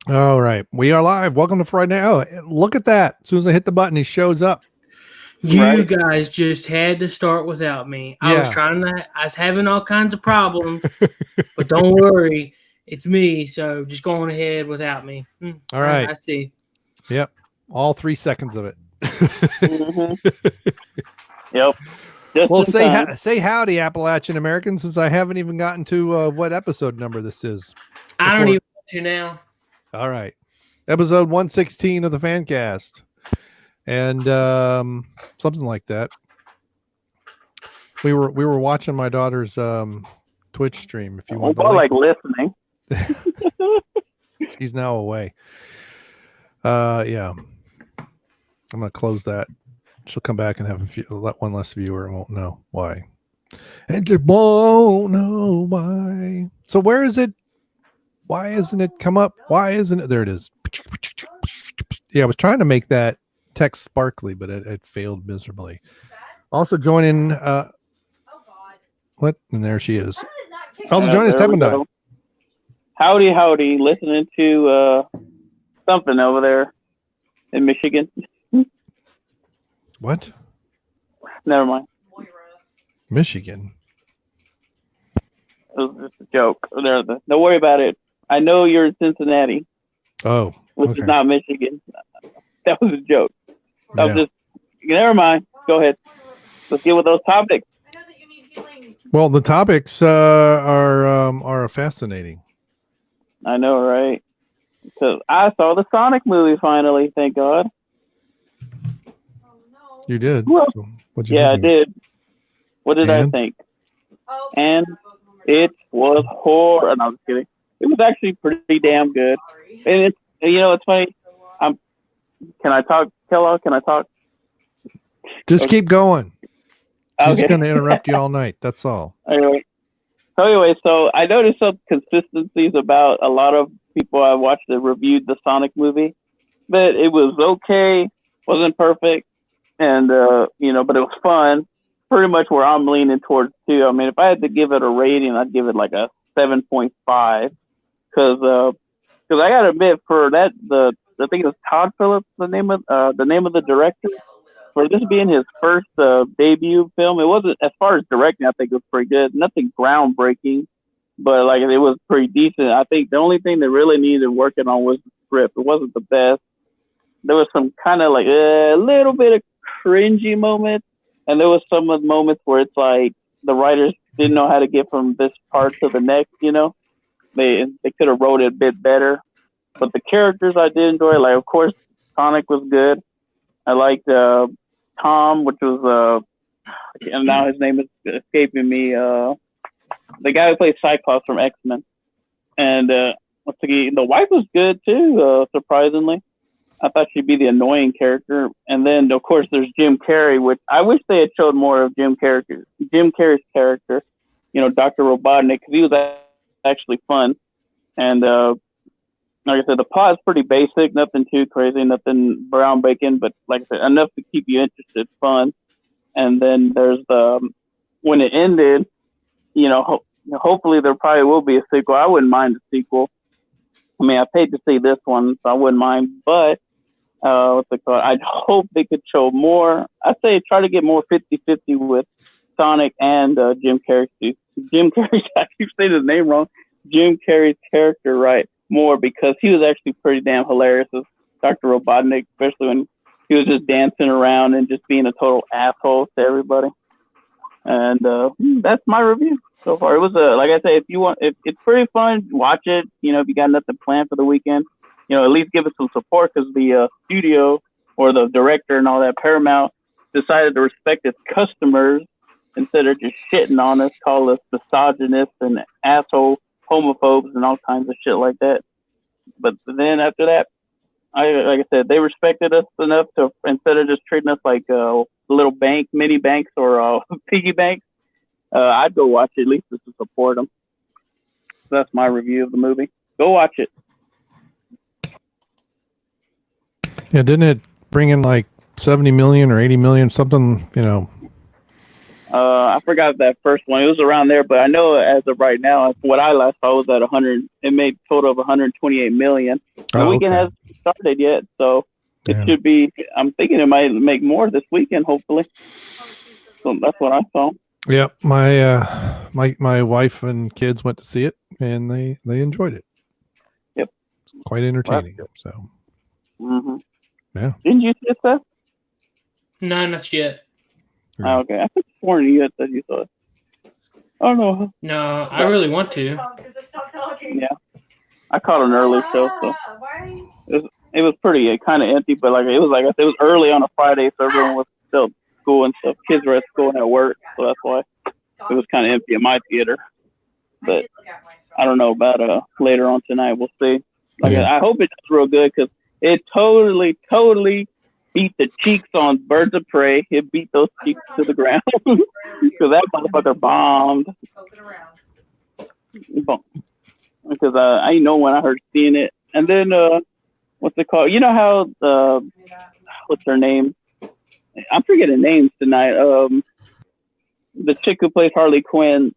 All right. We are live. Welcome to Friday Night. Oh, look at that. As soon as I hit the button, he shows up. You guys just had to start without me. I was having all kinds of problems, but don't worry, it's me. So just going ahead without me. All right. I see. Yep. All 3 seconds of it. Yep. Well, say howdy, Appalachian American, since I haven't even gotten to what episode number this is. I don't even want to now. All right. Episode 116 of the Fancast. And something like that. We were watching my daughter's Twitch stream. If you want, like listening. She's now away. Yeah, I'm gonna close that. She'll come back and have one less viewer and won't know why. And they won't know why. So where is it? Why isn't it come up? Why isn't it? There it is. Yeah, I was trying to make that text sparkly, but it failed miserably. Also joining what? And there she is. Also joining us, Tependine. Howdy, listening to something over there in Michigan. What? Never mind. Michigan. It was just a joke. Don't worry about it. I know you're in Cincinnati. Oh, which is not Michigan. That was a joke. That was just. Never mind. Go ahead. Let's get with those topics. Well, the topics are fascinating. I know, right? So I saw the Sonic movie finally. Thank God. You did. Well, so I did. What did I think? And it was horror. No, I'm just kidding. It was actually pretty damn good. And it's funny. Can I talk, Kellogg? Can I talk? Just keep going. She's Okay. going to interrupt you all night. That's all. Anyway, so I noticed some consistencies about a lot of people I watched that reviewed the Sonic movie. But it was okay, wasn't perfect, and but it was fun. Pretty much where I'm leaning towards too. I mean, if I had to give it a rating, I'd give it like a 7.5, because I gotta admit, for that I think it was Todd Phillips, the name of the director. For this being his first debut film, it wasn't, as far as directing, I think it was pretty good. Nothing groundbreaking, but like it was pretty decent. I think the only thing that really needed working on was the script. It wasn't the best. There was some kind of like a little bit of cringy moments, and there was some of the moments where it's like the writers didn't know how to get from this part to the next. They could have wrote it a bit better. But the characters I did enjoy. Like, of course, Sonic was good. I liked Tom, which was and now his name is escaping me. The guy who plays Cyclops from X-Men, and the wife was good too. Surprisingly, I thought she'd be the annoying character. And then, of course, there's Jim Carrey, which I wish they had showed more of Jim Carrey's character. Dr. Robotnik, because he was actually fun. And like I said, the plot is pretty basic, nothing too crazy, nothing groundbreaking, but like I said, enough to keep you interested, fun. And then there's when it ended, hopefully there probably will be a sequel. I wouldn't mind a sequel. I mean, I paid to see this one, so I wouldn't mind, but what's it called? I'd hope they could show more. I'd say try to get more 50-50 with Sonic and Jim Carrey. Jim Carrey, I keep saying his name wrong. Jim Carrey's character right more, because he was actually pretty damn hilarious as Dr. Robotnik, especially when he was just dancing around and just being a total asshole to everybody. And that's my review so far. It was like I say, if you want, it's pretty fun. Watch it. If you got nothing planned for the weekend, at least give it some support, because the studio or the director and all that, Paramount, decided to respect its customers instead of just shitting on us, call us misogynists and asshole homophobes and all kinds of shit like that. But then after that, like I said, they respected us enough to, instead of just treating us like little mini banks or piggy banks, I'd go watch it at least just to support them. So that's my review of the movie. Go watch it. Yeah, didn't it bring in like 70 million or 80 million, something, I forgot that first one. It was around there, but I know as of right now, what I last saw was at 100. It made a total of 128 million. The weekend hasn't started yet, so it should be. I'm thinking it might make more this weekend, hopefully. So that's what I saw. Yeah, my wife and kids went to see it, and they enjoyed it. Yep, quite entertaining. So, yeah. Didn't you see it, Seth? No, not yet. Oh, okay, I think sworn you said you saw it. Oh no. No, I really want to. Yeah, I caught an early show, so it was pretty kind of empty, but it was early on a Friday, so everyone was still at school and stuff. Kids were at school and at work, so that's why it was kind of empty at my theater. But I don't know about later on tonight. We'll see. I hope it does real good because it totally beat the cheeks on Birds of Prey. It beat those cheeks to the ground because that motherfucker bombed. Because I know when I heard seeing it, and then what's it called? You know how what's her name? I'm forgetting names tonight. The chick who plays Harley Quinn.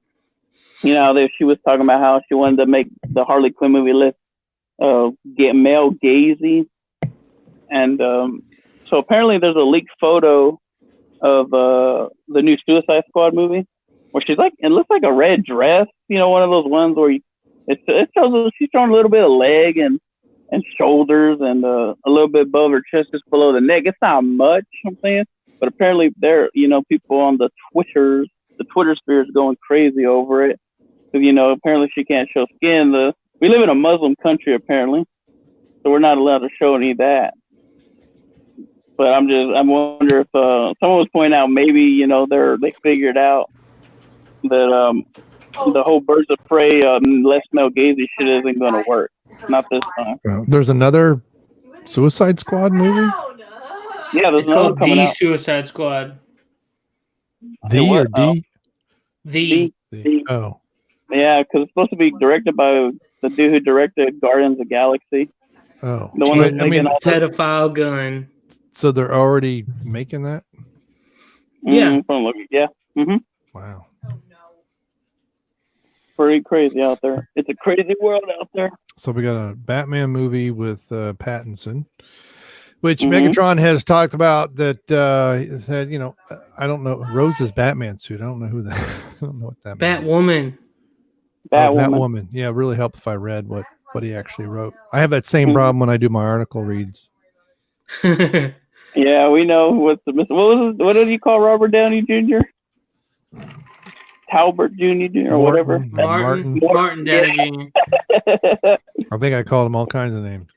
You know, she was talking about how she wanted to make the Harley Quinn movie less get male gazy, and so apparently there's a leaked photo of the new Suicide Squad movie where she's it looks like a red dress, you know, one of those ones where it shows her, she's showing a little bit of leg and shoulders and a little bit above her chest, just below the neck. It's not much, I'm saying, but apparently there, you know, people on the Twitter sphere is going crazy over it because, you know, apparently she can't show skin. We live in a Muslim country apparently, so we're not allowed to show any of that. But I wonder if someone was pointing out maybe, you know, they figured out that the whole Birds of Prey less male gazy shit isn't going to work. Not this time. There's another Suicide Squad movie? Yeah, there's it's another called coming The out. Suicide Squad. The. Oh. Yeah, because it's supposed to be directed by the dude who directed Guardians of the Galaxy. Oh. The one pedophile gun. So they're already making that? Yeah. Yeah. Mm-hmm. Wow. Pretty crazy out there. It's a crazy world out there. So we got a Batman movie with Pattinson, which Megatron has talked about that said, you know, I don't know, Rose's Batman suit. I don't know who that I don't know what that means. Batwoman. Batwoman. Yeah, it really helped if I read what he actually wrote. I have that same problem when I do my article reads. Yeah, we know what did you call Robert Downey Jr.? Talbot Jr. or whatever. Martin Downey Jr. I think I called him all kinds of names.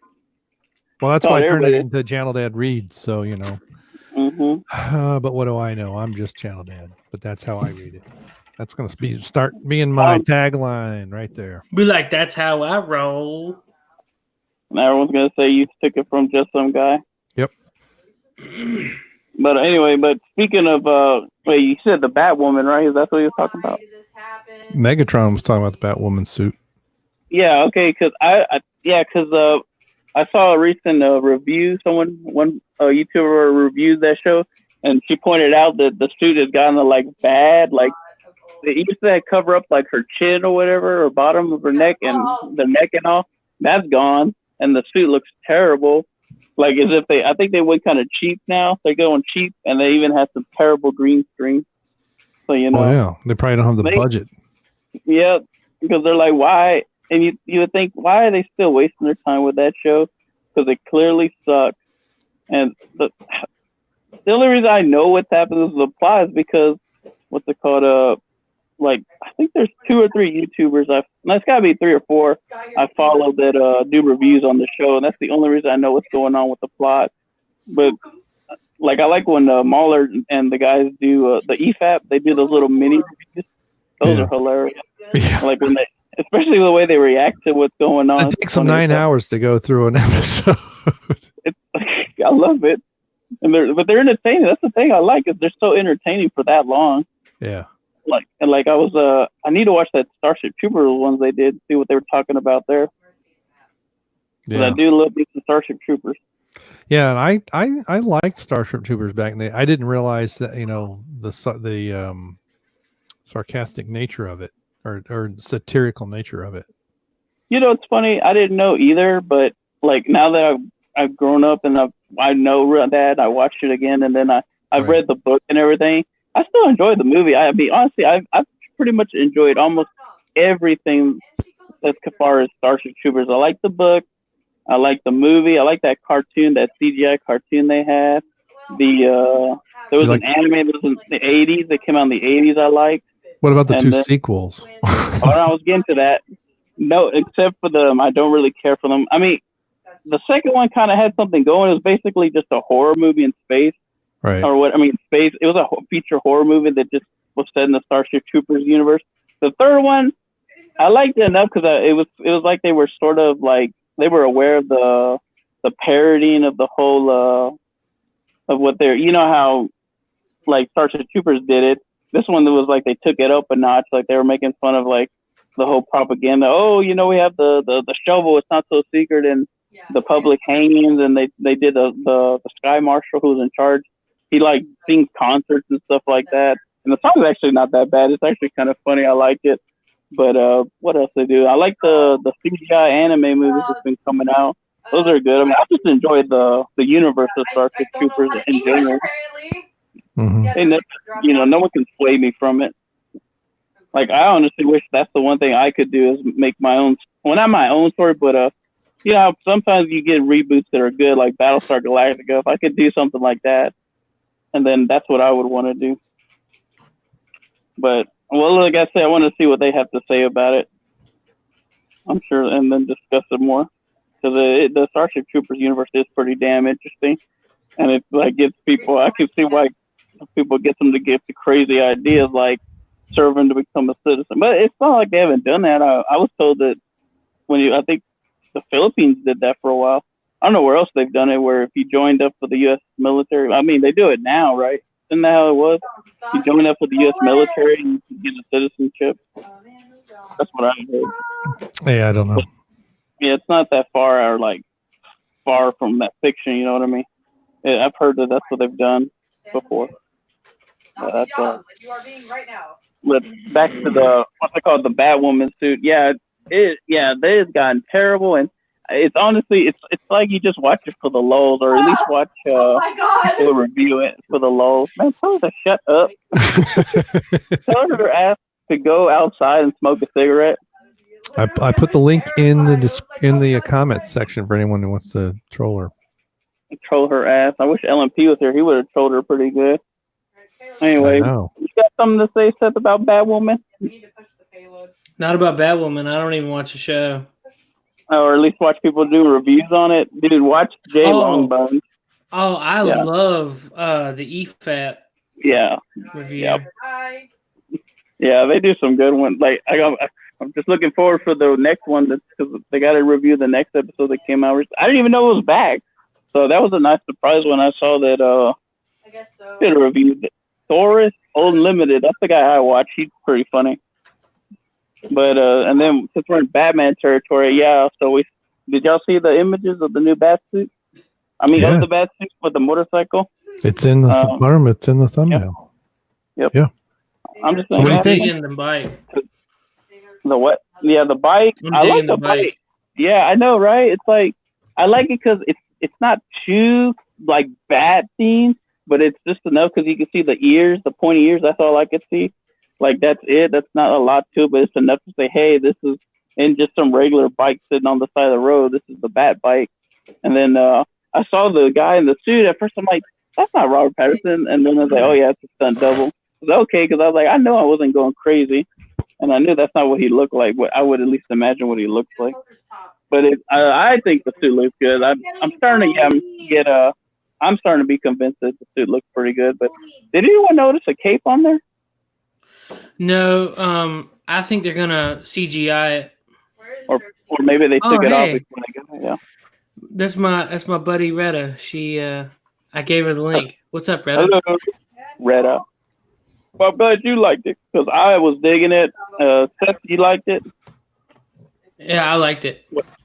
Well, that's why I turned it into Channel Dad Reads. So, you know. But what do I know? I'm just Channel Dad. But that's how I read it. That's going to start being my tagline right there. Be like, that's how I roll. And everyone's going to say you took it from just some guy. Yep. But anyway, speaking of, you said the Batwoman, right? Is that what you were talking about? Megatron was talking about the Batwoman suit. Yeah, okay, because I saw a recent review. One YouTuber reviewed that show, and she pointed out that the suit has gotten bad. It used to cover up her chin or whatever, or bottom of her neck and the neck and all. That's gone, and the suit looks terrible. As if I think they went kind of cheap now. They're going cheap, and they even have some terrible green screen. So, you know. Oh, yeah. They probably don't have the budget. Yeah, because they're like, why? And you would think, why are they still wasting their time with that show? Because it clearly sucks. And the only reason I know what's happened is the plot is because, what's it called? I think there's 2 or 3 YouTubers. It's got to be 3 or 4 I follow that do reviews on the show, and that's the only reason I know what's going on with the plot. But I like when Mahler and the guys do the EFAP. They do those little mini reviews. Those are hilarious. Yeah. When especially the way they react to what's going on. It takes them 9 hours to go through an episode. I love it, but they're entertaining. That's the thing I like is they're so entertaining for that long. Yeah. I need to watch that Starship Troopers ones they did, see what they were talking about there. Yeah. I do love these Starship Troopers. Yeah, and I liked Starship Troopers back in the day. I didn't realize that, you know, the sarcastic nature of it, or satirical nature of it. You know, it's funny. I didn't know either, but like now that I've grown up and I know that, I watched it again, and then I've read the book and everything. I still enjoy the movie. I mean, honestly, I've pretty much enjoyed almost everything as far as Starship Troopers. I like the book. I like the movie. I like that cartoon, that CGI cartoon they had. There was an anime that was in the 80s that came out in the 80s I liked. What about the two sequels? I was getting to that. No, except for them. I don't really care for them. I mean, the second one kind of had something going. It was basically just a horror movie in space. Right. Or what? I mean, space. It was a feature horror movie that just was set in the Starship Troopers universe. The third one, I liked it enough because it was like they were sort of like they were aware of the parodying of the whole of what they're. You know how like Starship Troopers did it. This one was like they took it up a notch. Like they were making fun of like the whole propaganda. Oh, you know, we have the shovel. It's not so secret, and the public hangings, and they did the Sky Marshal who was in charge. He like sings concerts and stuff like that. And the song is actually not that bad. It's actually kind of funny. I like it. But what else they do? I like the CGI anime movies that's been coming out. Those are good. I mean, I just enjoyed the universe of Starship Troopers in general. Mm-hmm. And no one can sway me from it. Like, I honestly wish that's the one thing I could do is make my own. Well, not my own story, but you know, sometimes you get reboots that are good, like Battlestar Galactica. If I could do something like that, and then that's what I would want to do. But, well, like I said, I want to see what they have to say about it. I'm sure, and then discuss it more. Because the Starship Troopers universe is pretty damn interesting. And it, like, gets people, I can see why people get them to get the crazy ideas, like serving to become a citizen. But it's not like they haven't done that. I was told that I think the Philippines did that for a while. I don't know where else they've done it, where if you joined up for the U.S. military, I mean, they do it now, right? Isn't that how it was? You join up with the U.S. military and you get a citizenship. That's what I heard. Yeah, I don't know. Yeah, it's not that far or like far from that fiction. You know what I mean? Yeah, I've heard that that's what they've done before. That's you are being right now. But back to the what's it called, the Batwoman suit. Yeah, they has gotten terrible, and it's honestly it's like you just watch it for the lulz, or at least watch people review it for the lulz. Man, tell her to shut up. Tell her ass to go outside and smoke a cigarette. I put the link in the comments section for anyone who wants to troll her. Troll her ass. I wish LMP was here. He would have trolled her pretty good. Anyway, you got something to say, Seth, about Batwoman? Not about Batwoman. I don't even watch the show. Or at least watch people do reviews on it. Dude, watch Jay Longbones. Oh, I love the EFAT review. Yep. Yeah, they do some good ones. Like I'm just looking forward for the next one because they got to review the next episode that came out. I didn't even know it was back, so that was a nice surprise when I saw that. I guess so. Did a review. Taurus Unlimited. That's the guy I watch. He's pretty funny. But and then since we're in Batman territory, so did y'all see the images of the new Batsuit? I mean, of the Batsuit with the motorcycle. It's in the farm. It's in the thumbnail. Yep. Yeah. I'm just saying. So what do you think? The bike. The what? Yeah, the bike. I like the bike. Yeah, I know, right? It's like I like it because it's not too like bat themed, but it's just enough because you can see the ears, the pointy ears. That's all I could see. Like, that's it. That's not a lot to it, but it's enough to say, hey, this is in just some regular bike sitting on the side of the road. This is the Bat bike. And then I saw the guy in the suit. At first, I'm like, that's not Robert Pattinson. And then I was like, oh, yeah, it's a stunt double. It was okay, because I was like, I know I wasn't going crazy. And I knew that's not what he looked like, but I would at least imagine what he looks like. But I think the suit looks good. I'm starting to I'm starting to be convinced that the suit looks pretty good. But did anyone notice a cape on there? No, I think they're gonna CGI it, or maybe they took it off before they got it. Yeah, that's my buddy Retta. She I gave her the link. What's up, Retta? Hello, Retta. Well, I'm glad you liked it because I was digging it. Seth, you liked it? Yeah, I liked it.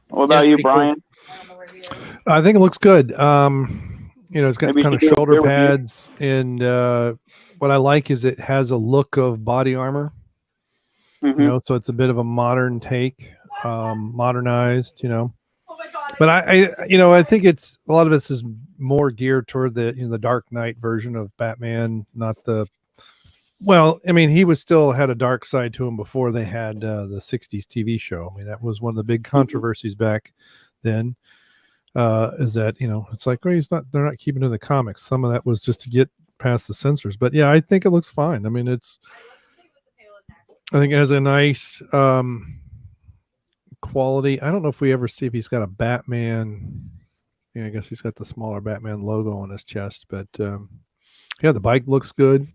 What about you, Bryon? Cool. I think it looks good. It's got Maybe kind of she did a shoulder peer review. pads, and what I like is it has a look of body armor. Mhm. So it's a bit of a modern take, modernized. But I think it's a lot of this is more geared toward the Dark Knight version of Batman, not the. Well, I mean, he was still had a dark side to him before they had the '60s TV show. I mean, that was one of the big controversies back then. Is that it's like, well, they're not keeping to the comics. Some of that was just to get past the censors. But yeah, I think it looks fine. I mean, I think it has a nice quality. I don't know if we ever see if he's got a Batman. Yeah, I guess he's got the smaller Batman logo on his chest, but yeah, the bike looks good.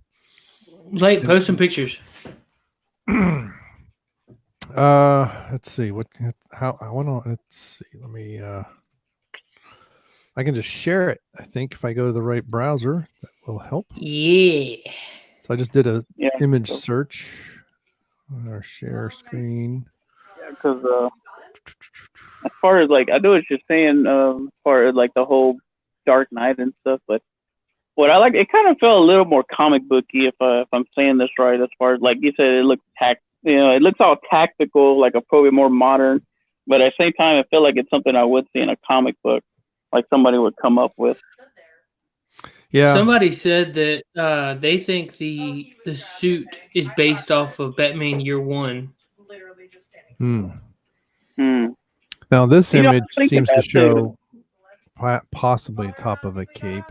Lape, post some pictures. Let's see let's see. Let me I can just share it. I think if I go to the right browser, that will help. Yeah. So I just did a image search on our share screen. Yeah, because as far as like I know what you're saying, as far as like the whole Dark Knight and stuff, but what I like, it kind of felt a little more comic booky, if I'm saying this right. As far as like you said, it looks it looks all tactical, like a probably more modern, but at the same time, I feel like it's something I would see in a comic book, like somebody would come up with. Yeah. Somebody said that they think the suit is based off of Batman Year One. Now this image seems to show possibly top of a cape.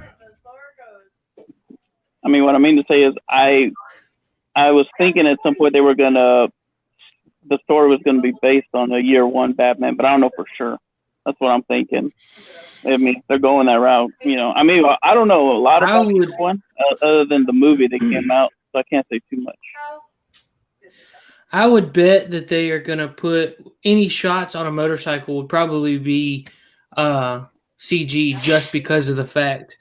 I mean, what I mean to say is I was thinking at some point the story was gonna be based on the Year One Batman, but I don't know for sure. That's what I'm thinking. I mean, they're going that route, I mean, I don't know a lot about Year One other than the movie that came out, so I can't say too much. I would bet that they are going to put any shots on a motorcycle would probably be CG, just because of the fact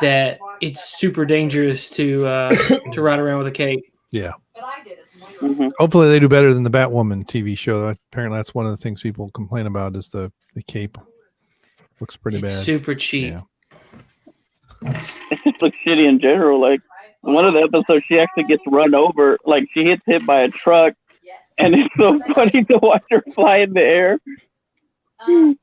that it's super dangerous to ride around with a cape. Yeah. Mm-hmm. Hopefully they do better than the Batwoman TV show. Apparently that's one of the things people complain about is the cape. Looks pretty bad. Super cheap. Yeah. It just looks shitty in general. Like one of the episodes, she actually gets run over. Like she gets hit by a truck, and it's so funny to watch her fly in the air.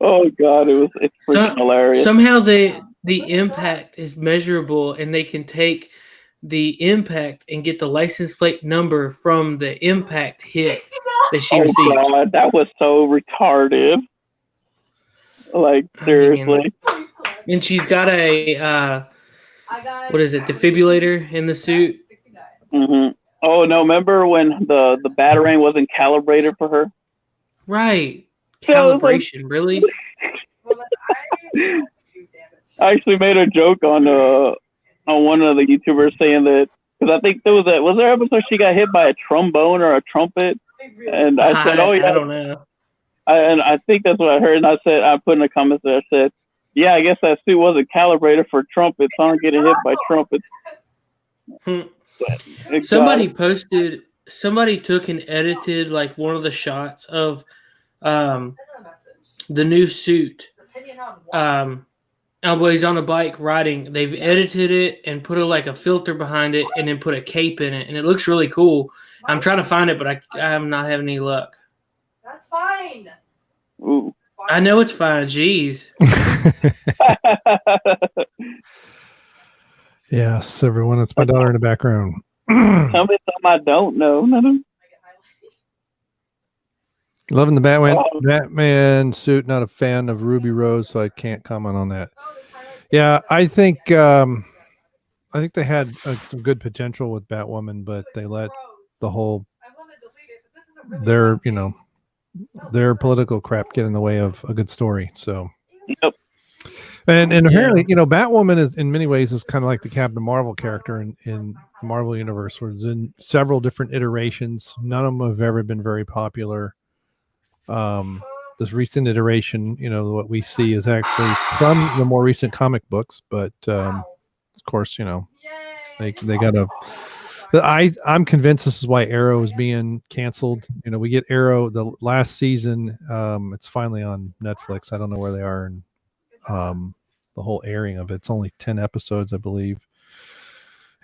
Oh God, it's pretty hilarious. Somehow the impact is measurable, and they can take the impact and get the license plate number from the impact hit that she received. Oh God, that was so retarded. Like seriously. And she's got a what is it, defibrillator in the suit? Mm-hmm. Oh no! Remember when the Batarang wasn't calibrated for her? Right. Calibration, really? I actually made a joke on one of the YouTubers saying that, because I think was there an episode she got hit by a trombone or a trumpet, and I said, "Oh yeah." I don't know. And I think that's what I heard, and I put in the comments there, I said, "Yeah, I guess that suit wasn't calibrated for trumpets. I don't get hit by trumpets." Somebody took and edited like one of the shots of the new suit. He's on a bike riding. They've edited it and put a filter behind it, and then put a cape in it, and it looks really cool. I'm trying to find it, but I'm not having any luck. That's fine. Ooh. I know it's fine. Jeez. Yes, everyone. It's my daughter in the background. Tell me something I don't know. Loving the Batman suit. Not a fan of Ruby Rose, so I can't comment on that. Yeah, I think they had some good potential with Batwoman, but they let the whole their political crap get in the way of a good story. So, yep. And apparently, Batwoman is in many ways is kind of like the Captain Marvel character in the Marvel universe, where it's in several different iterations. None of them have ever been very popular. This recent iteration, what we see is actually from the more recent comic books, but of course, they got to. I'm convinced this is why Arrow is being canceled. We get Arrow the last season. It's finally on Netflix. I don't know where they are in whole airing of it. It's only 10 episodes, I believe.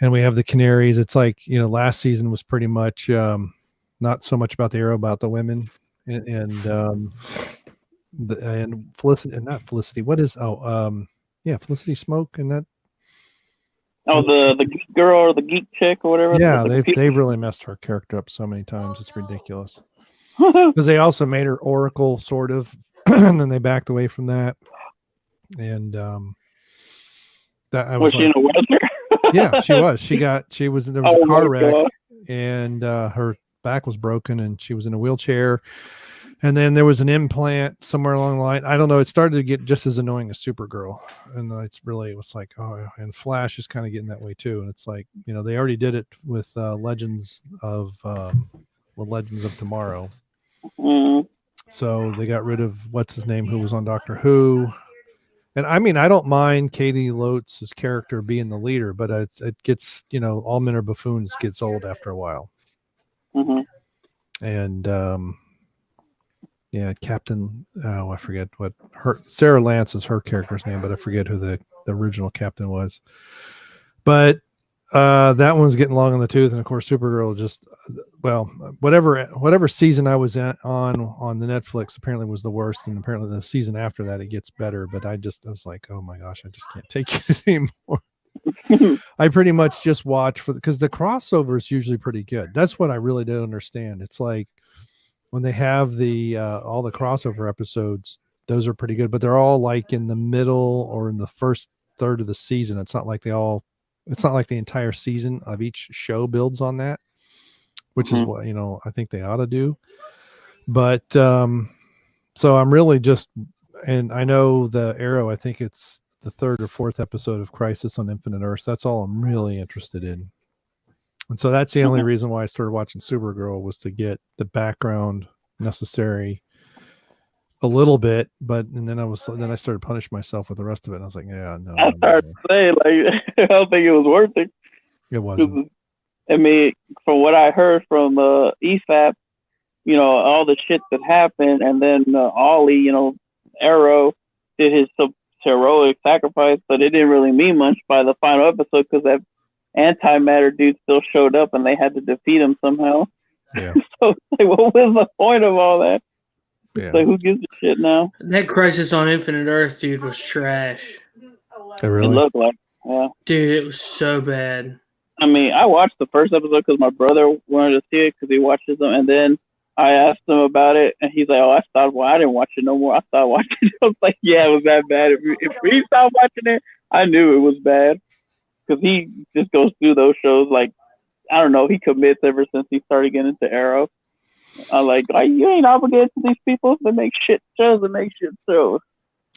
And we have the Canaries. It's like, last season was pretty much not so much about the Arrow, about the women and Felicity, not Felicity. What is Felicity Smoke and that. Oh, the geek girl or the geek chick or whatever. Yeah, they've really messed her character up so many times. It's ridiculous. Because they also made her Oracle, sort of, and then they backed away from that. And that I was she in a wheelchair? Yeah, she was. There was a car wreck, and her back was broken, and she was in a wheelchair. And then there was an implant somewhere along the line. I don't know. It started to get just as annoying as Supergirl. And it was like, oh, and Flash is kind of getting that way too. And it's like, they already did it with Legends of Tomorrow. Mm. So they got rid of what's his name, who was on Doctor Who. And I mean, I don't mind Katie Loatz's character being the leader, but it gets, all men are buffoons gets old after a while. Mm-hmm. And, Captain, I forget what Sarah Lance is her character's name, but I forget who the original captain was. But that one's getting long in the tooth, and of course Supergirl whatever season I was on the Netflix apparently was the worst, and apparently the season after that it gets better. But I was like, oh my gosh, I just can't take it anymore. I pretty much just watch because the crossover is usually pretty good. That's what I really didn't understand. It's like, when they have the all the crossover episodes, those are pretty good, but they're all like in the middle or in the first third of the season. It's not like the entire season of each show builds on that, which is what, I think they ought to do. But so I'm really just, and I know the Arrow, I think it's the third or fourth episode of Crisis on Infinite Earths. That's all I'm really interested in. And so that's the only reason why I started watching Supergirl, was to get the background necessary a little bit, and then I started punishing myself with the rest of it. And I was like, yeah, no. I started to say, like, I don't think it was worth it. It wasn't. I mean, from what I heard from EFAP, all the shit that happened, and then Ollie, Arrow did his heroic sacrifice, but it didn't really mean much by the final episode because that antimatter dude still showed up and they had to defeat him somehow. Yeah. So like, what was the point of all that? Yeah. Like, who gives a shit now? That Crisis on Infinite Earth, dude, was trash. It really? It looked like, yeah. Dude, it was so bad. I mean, I watched the first episode because my brother wanted to see it because he watches them, and then I asked him about it, and he's like, "Oh, I didn't watch it no more. I stopped watching it." I was like, "Yeah, it was that bad." If he stopped watching it, I knew it was bad. Because he just goes through those shows like, I don't know, he commits ever since he started getting into Arrow. I'm like, you ain't obligated to these people to make shit shows and make shit shows.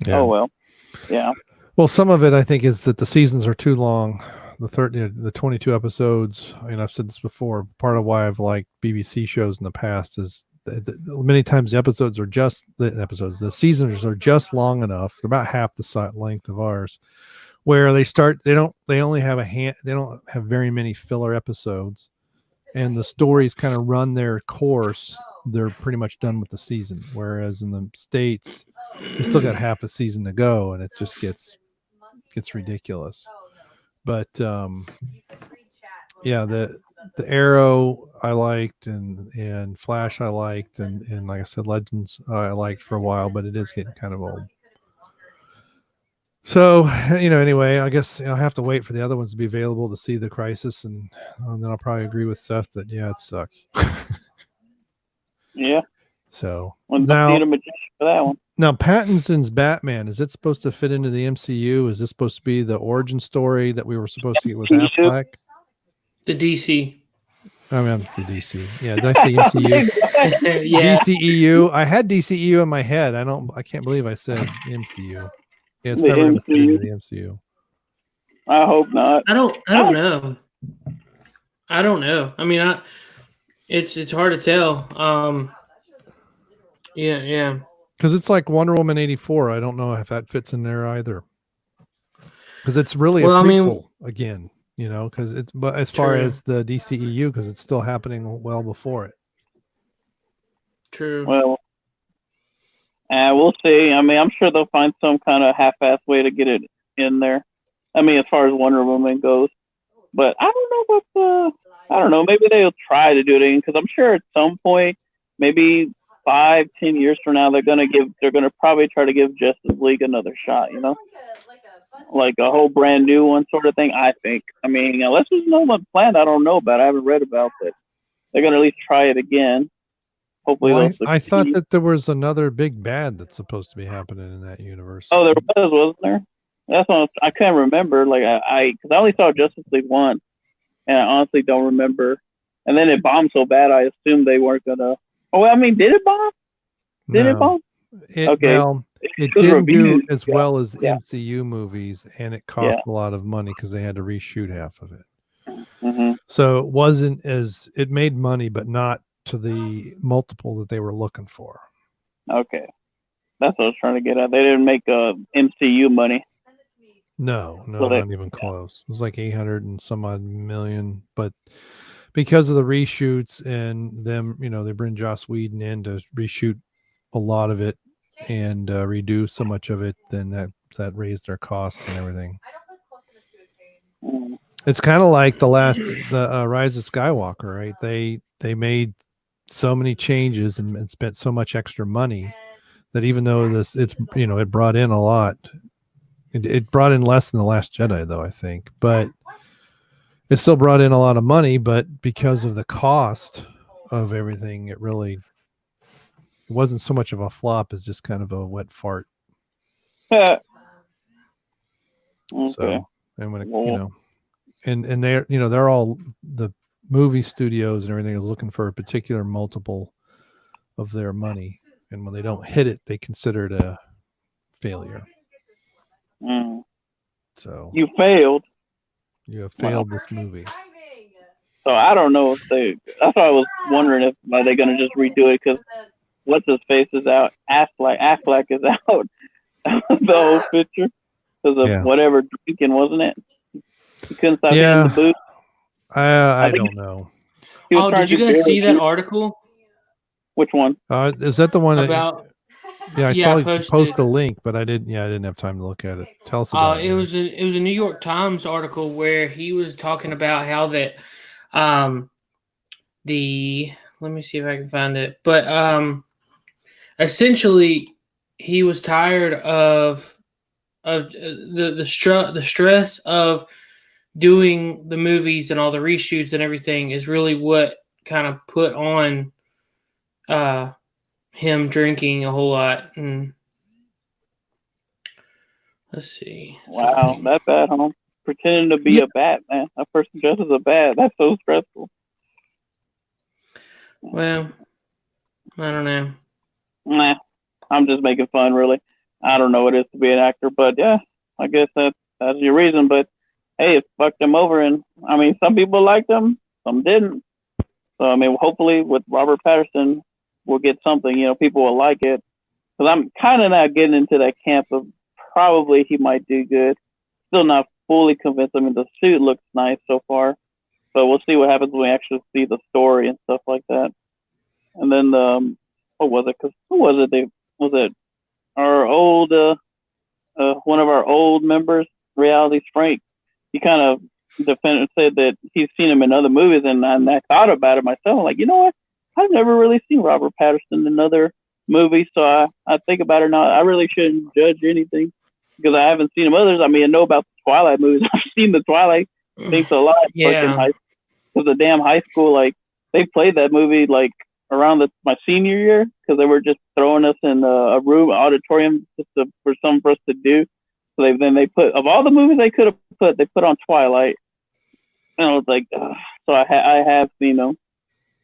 Yeah. Oh, well. Yeah. Well, some of it, I think, is that the seasons are too long. The 22 episodes, I've said this before, part of why I've liked BBC shows in the past is many times the seasons are just long enough. They're about half the length of ours, where they only have they don't have very many filler episodes, and the stories kind of run their course. They're pretty much done with the season. Whereas in the States, they still got half a season to go, and it just gets ridiculous. But the Arrow I liked, and Flash I liked, and like I said, Legends I liked for a while, but it is getting kind of old. So, anyway, I guess I'll have to wait for the other ones to be available to see the Crisis, and then I'll probably agree with Seth that, yeah, it sucks. Yeah. So, now, need a magician for that one. Now, Pattinson's Batman, is it supposed to fit into the MCU? Is this supposed to be the origin story that we were supposed to get with Affleck? The DC. I mean, the DC. Yeah, did I say MCU? Yeah. DCEU. I had DCEU in my head. I can't believe I said MCU. Yeah, it's never going to fit into the MCU. I hope not. I don't know. I mean, it's hard to tell. Yeah. Because it's like Wonder Woman 84. I don't know if that fits in there either. Because it's really a prequel again, because it's, but as far as the DCEU, because it's still happening well before it. True. Well, we'll see. I mean, I'm sure they'll find some kind of half-assed way to get it in there. I mean, as far as Wonder Woman goes, but I don't know about I don't know. Maybe they'll try to do it again because I'm sure at some point, maybe 5-10 years from now, they're gonna probably try to give Justice League another shot. You know, like a whole brand new one sort of thing. I think. I mean, unless there's no one planned, I don't know about. I haven't read about it. They're gonna at least try it again. Hopefully, Well, they'll I thought succeed. that there was another big bad that's supposed to be happening in that universe. Oh, there was, wasn't there? That's what I can't remember. Like because I only saw Justice League once, and I honestly don't remember. And then it bombed so bad, I assumed they weren't gonna. Oh, I mean, did it bomb? Did it bomb? Okay. Well, it was didn't do reviewed. as well as Yeah. MCU movies, and it cost a lot of money because they had to reshoot half of it. Mm-hmm. So it wasn't as it made money, but not to the multiple that they were looking for. Okay, that's what I was trying to get at. They didn't make MCU money. No, So not even close. It was like 800 and some odd million, but because of the reshoots and them, they bring Joss Whedon in to reshoot a lot of it and redo so much of it, then that raised their costs and everything. It's kind of like the Rise of Skywalker, right? They made so many changes and spent so much extra money that even though it brought in a lot. It brought in less than The Last Jedi, though, I think, but it still brought in a lot of money. But because of the cost of everything, it wasn't so much of a flop as just kind of a wet fart. Okay. So, and when and they're all the movie studios and everything is looking for a particular multiple of their money, and when they don't hit it, they consider it a failure. So you failed. You have failed this movie. So I don't know if that's why I was wondering if are they going to just redo it because what's his face is out. Affleck is out the whole picture because of whatever drinking, wasn't it? He couldn't stop hitting the booth. I don't know. Oh, did you guys see that article? Which one? Is that the one about? I saw you post a link, but I didn't have time to look at it. Tell us about it. It was a New York Times article where he was talking about how that let me see if I can find it. But essentially he was tired of the stress of doing the movies and all the reshoots and everything is really what kind of put on him drinking a whole lot. And let's see. Wow, that bad, huh? Pretending to be a bat, man. A person dressed as a bat. That's so stressful. Well, I don't know. Nah, I'm just making fun, really. I don't know what it is to be an actor, but yeah, I guess that's your reason. But hey, it fucked them over, and I mean, some people liked them, some didn't. So I mean, hopefully with Robert Pattinson, we'll get something. People will like it. Because I'm kind of not getting into that camp of probably he might do good. Still not fully convinced. I mean, the suit looks nice so far, but we'll see what happens when we actually see the story and stuff like that. And then what was it? Because who was it? Was it our old one of our old members, Reality's Frank? He kind of said that he's seen him in other movies, and I thought about it myself. I'm like, you know what? I've never really seen Robert Pattinson in another movie, so I think about it now. I really shouldn't judge anything because I haven't seen him others. I mean, I know about the Twilight movies. I've seen the Twilight things a lot. Yeah. Because the damn high school, like, they played that movie, like, around my senior year because they were just throwing us in a room, auditorium, just for something for us to do. So they put, of all the movies they could have put, they put on Twilight. And I was like, so I have seen them.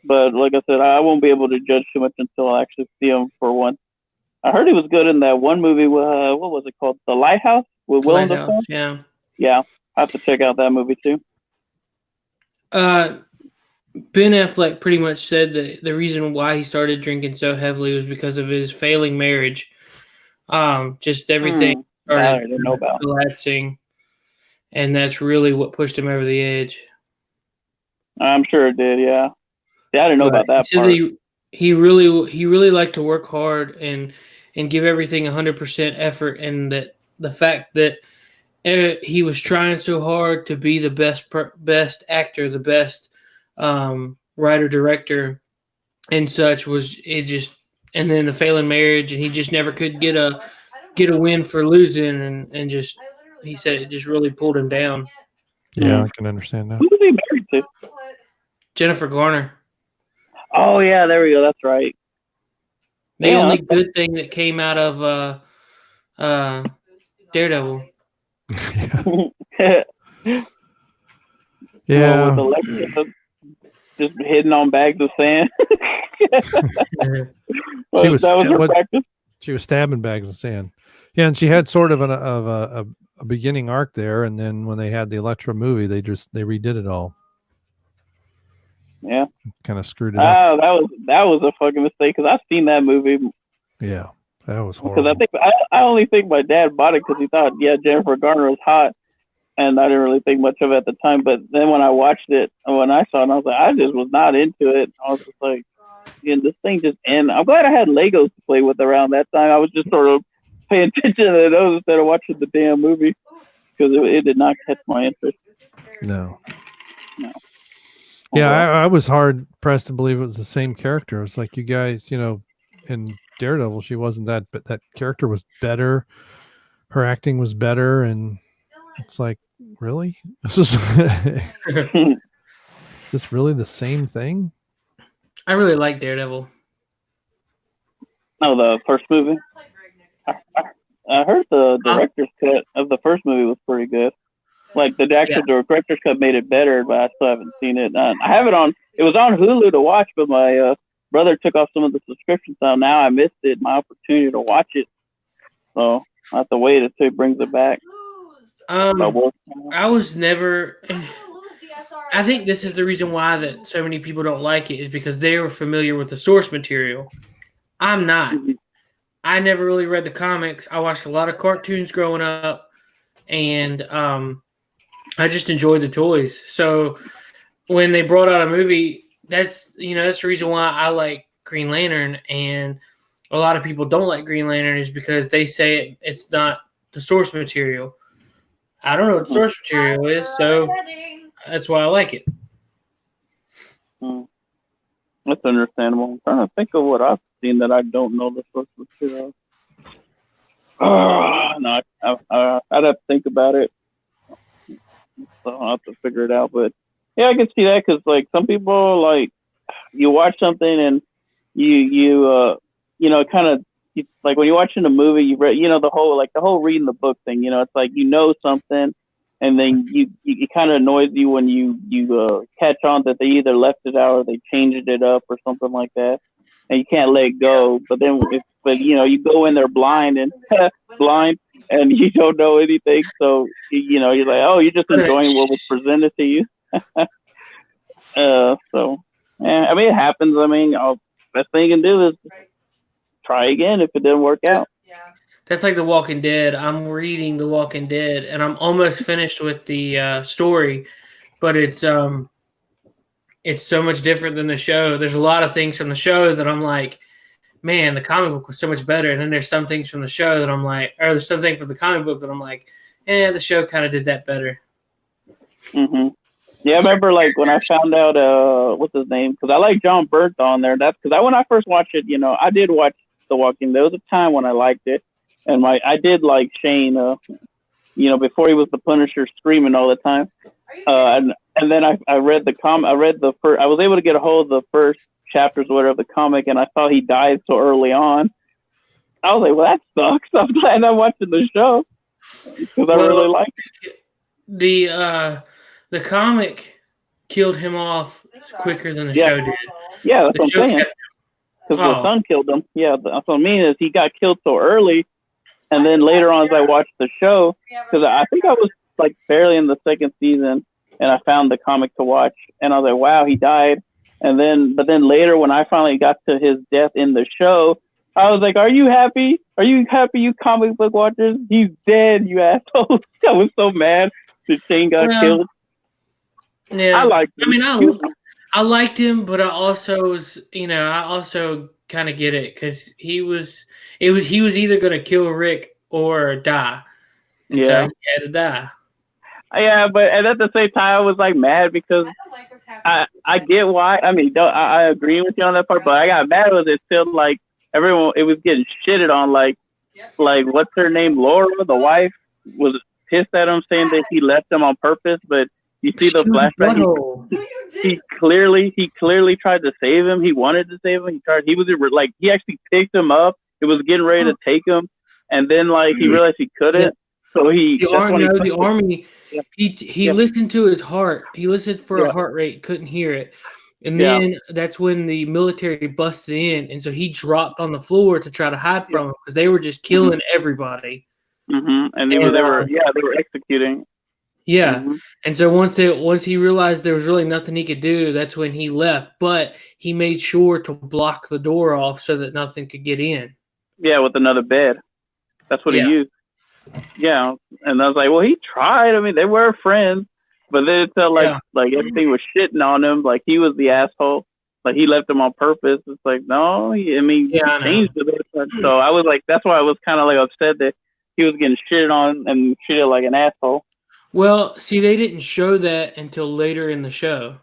But like I said, I won't be able to judge too much until I actually see him for one. I heard he was good in that one movie. What was it called? The Lighthouse with Willem Dafoe? Yeah. Yeah, I have to check out that movie too. Ben Affleck pretty much said that the reason why he started drinking so heavily was because of his failing marriage. Just everything started collapsing, and that's really what pushed him over the edge. I'm sure it did, yeah. Yeah, I didn't know about that part. He really liked to work hard and give everything 100% effort, and that the fact that he was trying so hard to be the best actor, the best writer, director, and such. And then a failing marriage, and he just never could get a win for losing, and just he said it just really pulled him down. Yeah, I can understand that. Who was he married to? Jennifer Garner. Oh yeah, there we go. That's right. The only good thing that came out of Daredevil. Yeah. With Alexa just hitting on bags of sand. She was her practice. She was stabbing bags of sand. Yeah, and she had sort of a beginning arc there, and then when they had the Elektra movie, they redid it all. Yeah, kind of screwed it up. That was a fucking mistake because I've seen that movie. Yeah, that was horrible. Because I only think my dad bought it because he thought Jennifer Garner was hot, and I didn't really think much of it at the time. But then when I watched it, when I saw it, I was like, I just was not into it. I was just like, this thing just ended. I'm glad I had Legos to play with around that time. I was just sort of paying attention to those instead of watching the damn movie because it did not catch my interest. No. Yeah, I was hard pressed to believe it was the same character. It was like, you guys, in Daredevil, she wasn't that, but that character was better. Her acting was better, and it's like, really? Is this really the same thing? I really like Daredevil. Oh, the first movie? I heard the director's cut of the first movie was pretty good. Like the director's cut made it better, but I still haven't seen it. I have it on. It was on Hulu to watch, but my brother took off some of the subscriptions, so now I missed it. My opportunity to watch it, so I have to wait until he brings it back. I was never. I think this is the reason why that so many people don't like it is because they were familiar with the source material. I'm not. Mm-hmm. I never really read the comics. I watched a lot of cartoons growing up, and I just enjoyed the toys. So when they brought out a movie, that's the reason why I like Green Lantern, and a lot of people don't like Green Lantern is because they say it's not the source material. I don't know what the source material is, so that's why I like it. That's understandable. I'm trying to think of what I've seen that I don't know the source material. No, I'd have to think about it. So I'll have to figure it out. But yeah, I can see that because like some people like you watch something and you kind of like when you're watching a movie, you read the whole reading the book thing. It's like something, and then it kind of annoys you when you catch on that they either left it out or they changed it up or something like that, and you can't let it go. But then you go in there blind and you don't know anything, so you're like, oh, you're just enjoying what was presented to you. So yeah, I mean it happens. I mean, best thing you can do is try again if it didn't work out. Yeah. That's like The Walking Dead. I'm reading The Walking Dead, and I'm almost finished with the story, but it's so much different than the show. There's a lot of things from the show that I'm like, man, the comic book was so much better. And then there's some things from the show that I'm like, or there's something from the comic book that I'm like, the show kind of did that better. Mm-hmm. Yeah, I remember like when I found out what's his name, because I like John Bernth on there. That's because when I first watched it, I did watch The Walking Dead. There was a time when I liked it, and I did like Shane, before he was the Punisher screaming all the time. And then I read the I was able to get a hold of the first chapters or whatever of the comic, and I saw he died so early on. I was like, well, that sucks. I'm glad I'm watching the show because I really liked it. The comic killed him off quicker than the show did. Yeah, that's what I'm saying. Because the son killed him. Yeah, that's what I mean is he got killed so early, and then later on as I watched the show, because I think I was like barely in the second season, and I found the comic to watch, and I was like, wow, he died. But then later when I finally got to his death in the show, I was like, are you happy? Are you happy, you comic book watchers? He's dead, you assholes. I was so mad that Shane got killed. Yeah, I liked him. I mean, I liked him, but I also was, I also kind of get it because he was either going to kill Rick or die, And so he had to die. Yeah, but and at the same time, I was like mad because I get why. I mean, I agree with you on that part, but I got mad with it still. Like everyone, it was getting shitted on. Like what's her name? Laura, the wife, was pissed at him, saying that he left him on purpose. But you see the flashback. He clearly tried to save him. He wanted to save him. He was like, he actually picked him up. It was getting ready to take him, and then like he realized he couldn't. So the army. He listened to his heart. He listened for a heart rate, couldn't hear it, and then that's when the military busted in, and so he dropped on the floor to try to hide from them because they were just killing everybody. And they were executing. Yeah, and so once he realized there was really nothing he could do, that's when he left. But he made sure to block the door off so that nothing could get in. Yeah, with another bed. That's what he used. Yeah, and I was like, well, he tried. I mean, they were friends, but then it felt like everything was shitting on him. Like he was the asshole. Like he left him on purpose. It's like, no, he changed it. So I was like, that's why I was kind of like upset that he was getting shitted on and treated like an asshole. Well, see, they didn't show that until later in the show.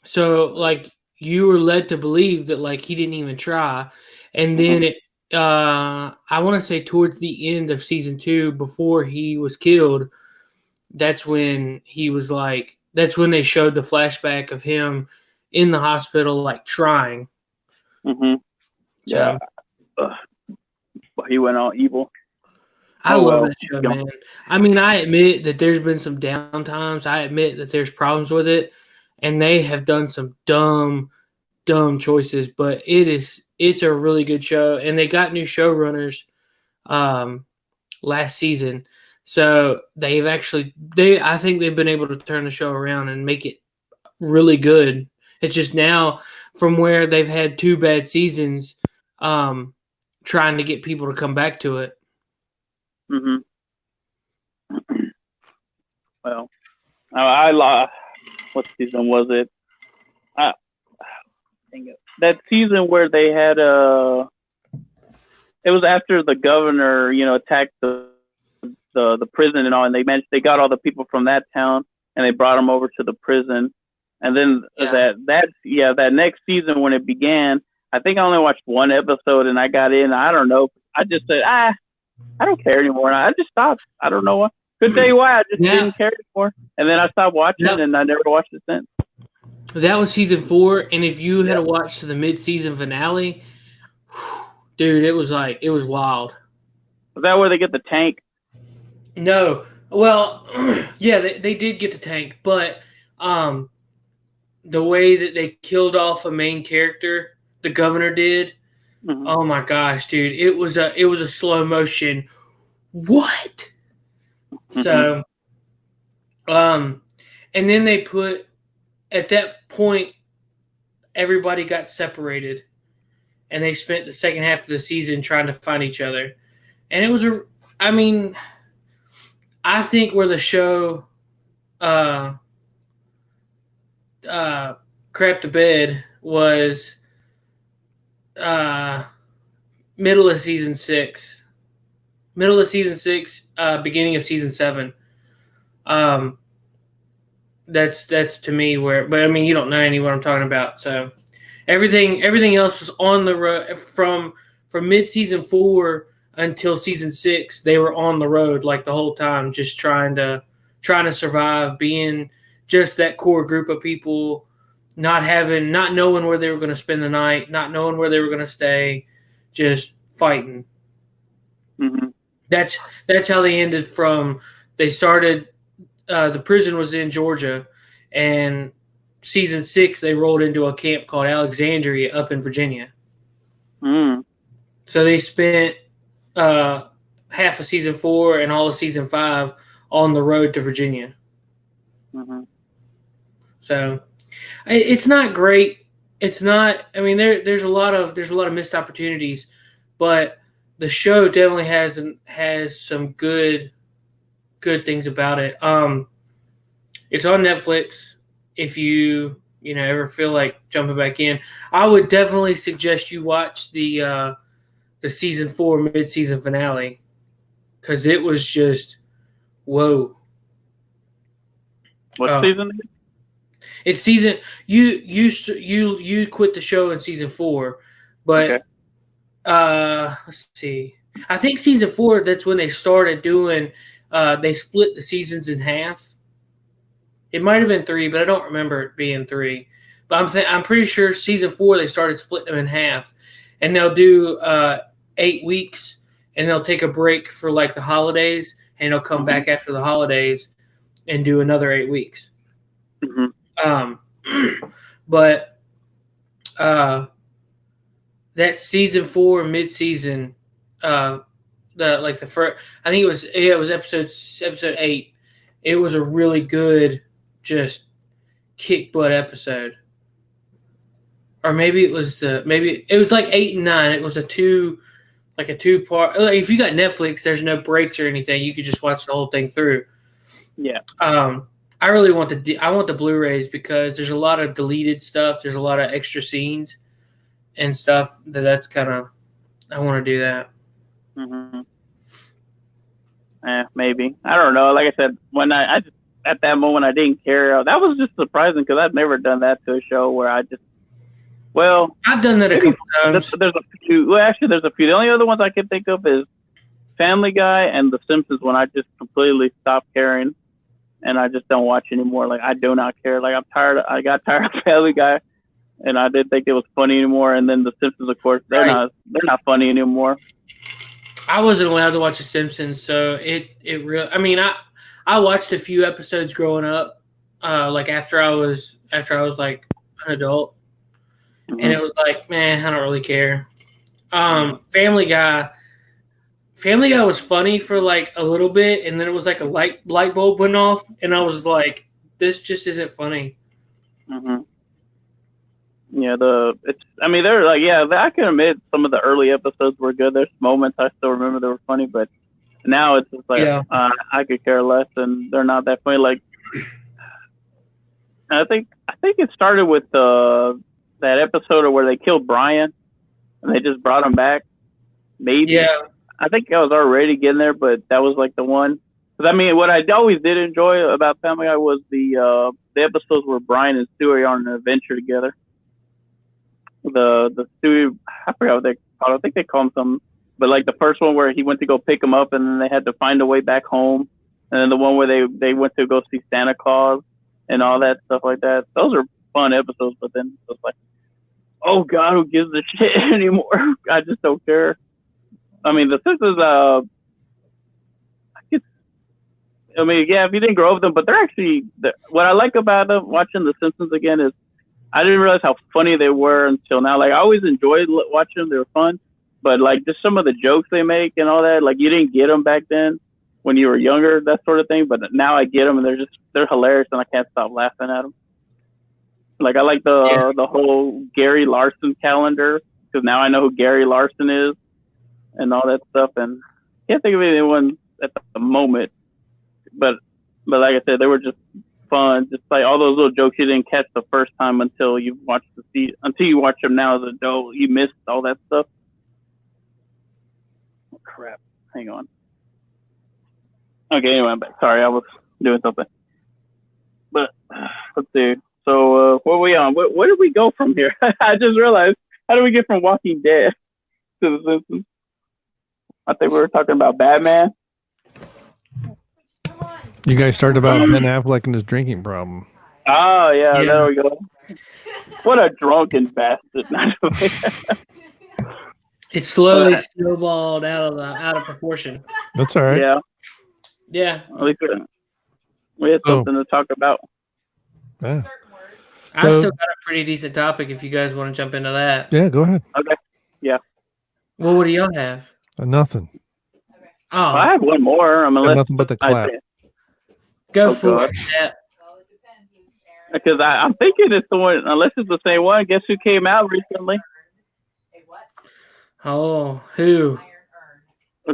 So, like, you were led to believe that, like, he didn't even try. And then I want to say towards the end of season 2, before he was killed, that's when he was like, that's when they showed the flashback of him in the hospital, like, trying. Yeah. He went all evil. I love that show, man. I mean, I admit that there's been some down times. I admit that there's problems with it, and they have done some dumb choices. But it's a really good show, and they got new showrunners last season, so I think they've been able to turn the show around and make it really good. It's just now from where they've had 2 bad seasons, trying to get people to come back to it. Well, I lost. What season was it? That season where they had it was after the governor, attacked the prison and all, and they got all the people from that town and they brought them over to the prison. And then that next season when it began, I think I only watched 1 episode and I got in. I don't know. I just said, I don't care anymore. I just stopped. I don't know why. Couldn't tell you why. I just didn't care anymore. And then I stopped watching and I never watched it since. That was season 4. And if you had watched the mid-season finale, dude, it was wild. Was that where they get the tank? No. Well, yeah, they did get the tank. But the way that they killed off a main character, the governor did, oh my gosh, dude! It was a slow motion. What? So, and then they put at that point, everybody got separated, and they spent the second half of the season trying to find each other, and it was I think where the show, crapped the bed was. Middle of season 6, beginning of season 7. That's to me where, but I mean, you don't know any what I'm talking about. So everything else was on the road from mid season 4 until season 6. They were on the road like the whole time, just trying to survive, being just that core group of people. Not knowing where they were going to spend the night, not knowing where they were going to stay, just fighting. That's how they ended. They started. The prison was in Georgia, and season 6 they rolled into a camp called Alexandria up in Virginia. So they spent half of season 4 and all of season 5 on the road to Virginia. So. It's not great. It's not. I mean, there's a lot of missed opportunities, but the show definitely has some good things about it. It's on Netflix. If you ever feel like jumping back in, I would definitely suggest you watch the season 4 mid-season finale. because it was just whoa. What season? It's season. You quit the show in season 4, but Okay. Let's see. I think season 4. That's when they started doing. They split the seasons in half. It might have been 3, but I don't remember it being 3. But I'm pretty sure season 4 they started splitting them in half, and they'll do 8 weeks, and they'll take a break for like the holidays, and they'll come back after the holidays and do another 8 weeks. But that season 4 mid-season, the first, I think it was episode 8. It was a really good, just kick butt episode. Or maybe it was like 8 and 9. It was a 2-part. Like if you got Netflix, there's no breaks or anything. You could just watch the whole thing through. Yeah. I really want the Blu-rays because there's a lot of deleted stuff. There's a lot of extra scenes and stuff that's kind of, I want to do that. Maybe. I don't know. Like I said, when I just, at that moment I didn't care. That was just surprising because I've never done that to a show where I just. Well, I've done that a couple times. There's a few. Well, actually, there's a few. The only other ones I can think of is Family Guy and The Simpsons. When I just completely stopped caring, and I just don't watch anymore. Like I do not care. Like I got tired of Family Guy, and I didn't think it was funny anymore. And then The Simpsons, of course, they're not funny anymore. I wasn't allowed to watch The Simpsons, so it really. I mean, I watched a few episodes growing up, like after I was like an adult. And it was like, man, I don't really care. Family Guy was funny for like a little bit, and then it was like a light bulb went off, and I was like, this just isn't funny. Yeah, they're like, yeah, I can admit some of the early episodes were good. There's moments I still remember that were funny, but now it's just like, I could care less, and they're not that funny. Like, I think it started with that episode where they killed Bryon and they just brought him back. Maybe. Yeah. I think I was already getting there, but that was like the one. Because I mean, what I always did enjoy about Family Guy was the episodes where Bryon and Stewie are on an adventure together. The Stewie, I forgot what they call it. I think they call him something. But like the first one where he went to go pick him up and then they had to find a way back home. And then the one where they went to go see Santa Claus and all that stuff like that. Those are fun episodes, but then it's like, oh God, who gives a shit anymore? I just don't care. I mean, The Simpsons, yeah, if you didn't grow up with them, but they're actually, what I like about them, watching The Simpsons again, is I didn't realize how funny they were until now. Like, I always enjoyed watching them. They were fun. But, like, just some of the jokes they make and all that, like, you didn't get them back then when you were younger, that sort of thing. But now I get them, and they're hilarious, and I can't stop laughing at them. Like, I like the whole Gary Larson calendar, because now I know who Gary Larson is and all that stuff. And I can't think of anyone at the moment. But like I said, they were just fun. Just like all those little jokes you didn't catch the first time until you watch them now as an adult. You missed all that stuff. Oh, crap. Hang on. Okay, anyway, sorry, I was doing something. But let's see. So what are we on? Where did we go from here? I just realized. How do we get from Walking Dead to The Simpsons? I think we were talking about Batman. You guys started about Ben Affleck and his drinking problem. Oh, yeah, there we go. What a drunken bastard. It slowly snowballed out of proportion. That's all right. Yeah. At least we had something to talk about. Yeah. I still got a pretty decent topic if you guys want to jump into that. Yeah, go ahead. Okay. Yeah. Well, what do y'all have? Nothing. Oh, well, I have one more. Nothing but the clap. Go for it. Yeah. Because I'm thinking it's the one, unless it's the same one. Guess who came out recently? Oh, who?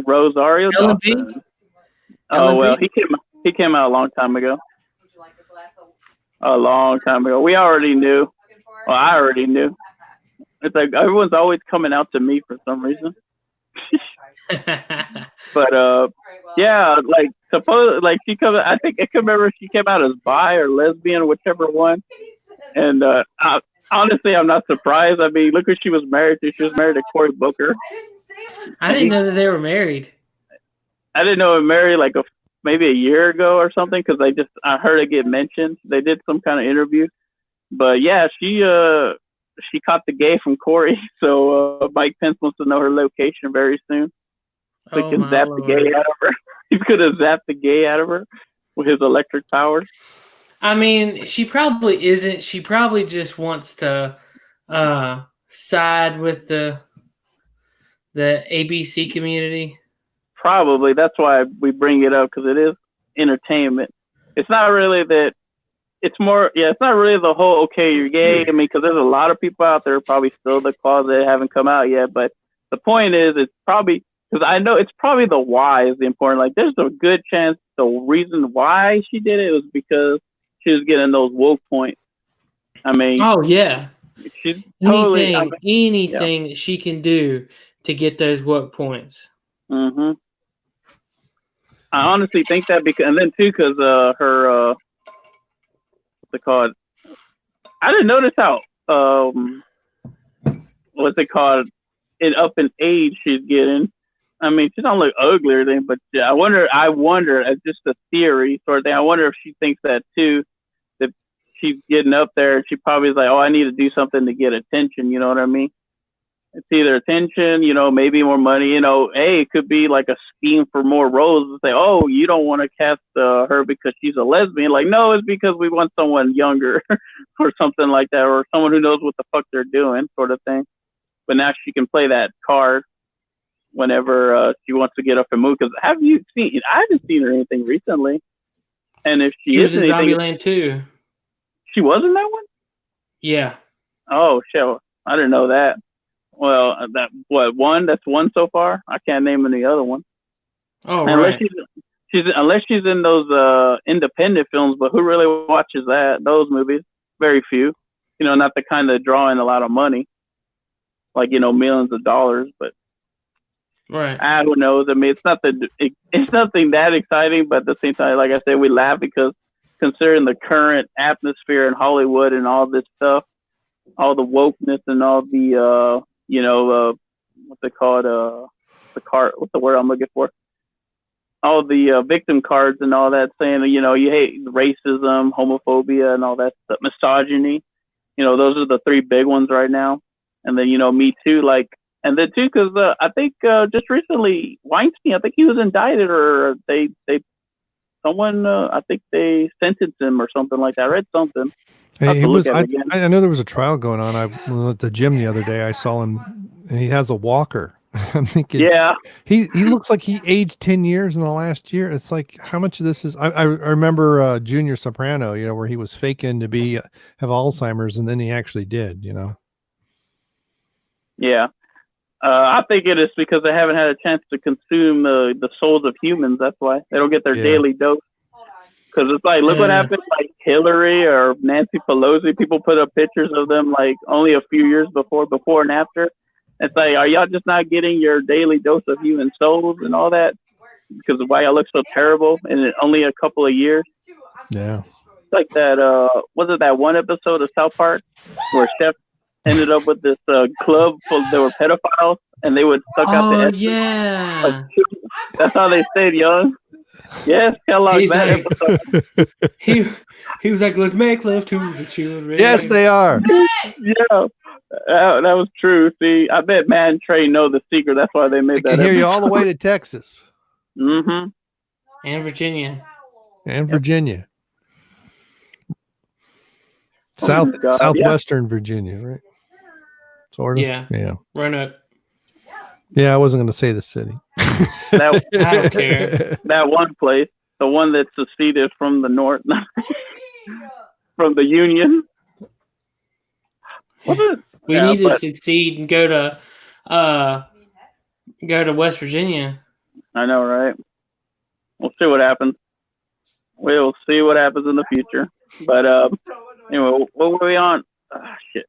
Rosario Dawson. Oh, well, he came out a long time ago. A long time ago. We already knew. Well, I already knew. It's like everyone's always coming out to me for some reason. But Yeah, like suppose like she comes. I think I can remember she came out as bi or lesbian, whichever one. And honestly, I'm not surprised. I mean, look who she was married to. She was married to Cory Booker. I didn't know that they were married. I didn't know it married like maybe a year ago or something because I heard it get mentioned. They did some kind of interview, but yeah, she caught the gay from Cory. So Mike Pence wants to know her location very soon. So he can zap the gay out of her. He's gonna zap the gay out of her with his electric powers. I mean, she probably isn't. She probably just wants to side with the ABC community. Probably. That's why we bring it up, because it is entertainment. It's not really that. It's more, it's not really the whole, okay, you're gay. I mean, because there's a lot of people out there probably still in the closet haven't come out yet. But the point is, it's probably, because I know it's probably the why is the important. Like, there's a good chance the reason why she did it was because she was getting those woke points. I mean, oh yeah, she's totally anything that she can do to get those woke points. Mm-hmm. I honestly think that because her what's it called? I didn't notice how what's it called? Up in age she's getting. I mean, she don't look ugly or anything, but I wonder, as just a theory sort of thing, I wonder if she thinks that too, that she's getting up there. She probably is like, oh, I need to do something to get attention. You know what I mean? It's either attention, maybe more money. It could be like a scheme for more roles to say, oh, you don't want to cast her because she's a lesbian. Like, no, it's because we want someone younger or something like that, or someone who knows what the fuck they're doing, sort of thing. But now she can play that card whenever she wants to get up and move. Because I haven't seen her anything recently. And if she was is in anything, Zombieland 2. She was in that one? Yeah. Oh, shit. I didn't know that. Well, that's one so far? I can't name any other one. Oh, unless right. Unless she's in those independent films, but who really watches those movies? Very few. Not the kind that draw in a lot of money. Like, millions of dollars, but right. Who knows? I mean, it's nothing that exciting, but at the same time, like I said, we laugh because considering the current atmosphere in Hollywood and all this stuff, all the wokeness and all the what's it called? The card. What's the word I'm looking for? All the victim cards and all that, saying you hate racism, homophobia, and all that stuff, misogyny. Those are the three big ones right now. And then Me Too, and then too, because I think just recently Weinstein, I think he was indicted, or I think they sentenced him or something like that. I read something. Hey, I know there was a trial going on. I was at the gym the other day. I saw him, and he has a walker. I'm thinking, yeah, he looks like he aged 10 years in the last year. It's like, how much of this is? I remember Junior Soprano, where he was faking to have Alzheimer's, and then he actually did. Yeah, I think it is because they haven't had a chance to consume the souls of humans. That's why they don't get their daily dose. Because it's like, look what happened, like Hillary or Nancy Pelosi. People put up pictures of them like only a few years before and after. It's like, are y'all just not getting your daily dose of human souls and all that? Because of why y'all look so terrible in only a couple of years. Yeah. It's like that, was it that one episode of South Park where Chef ended up with this club full, they were pedophiles and they would suck out the essence? Yeah. Like, that's how they stayed young. Yes, Kellogg's that episode. He was like, let's make love to the children. Yes, they are. Yeah, that was true. See, I bet Matt and Trey know the secret. That's why they made that. I can hear you all the way to Texas. Mm-hmm. And Virginia. Southwestern Virginia, right? Sort of. Yeah. Run up. Yeah, I wasn't going to say the city. I don't care. That one place, the one that seceded from the North, from the Union. We need to succeed and go to West Virginia. I know, right? We'll see what happens. We'll see what happens in the future. But anyway, what were we on? Oh, shit.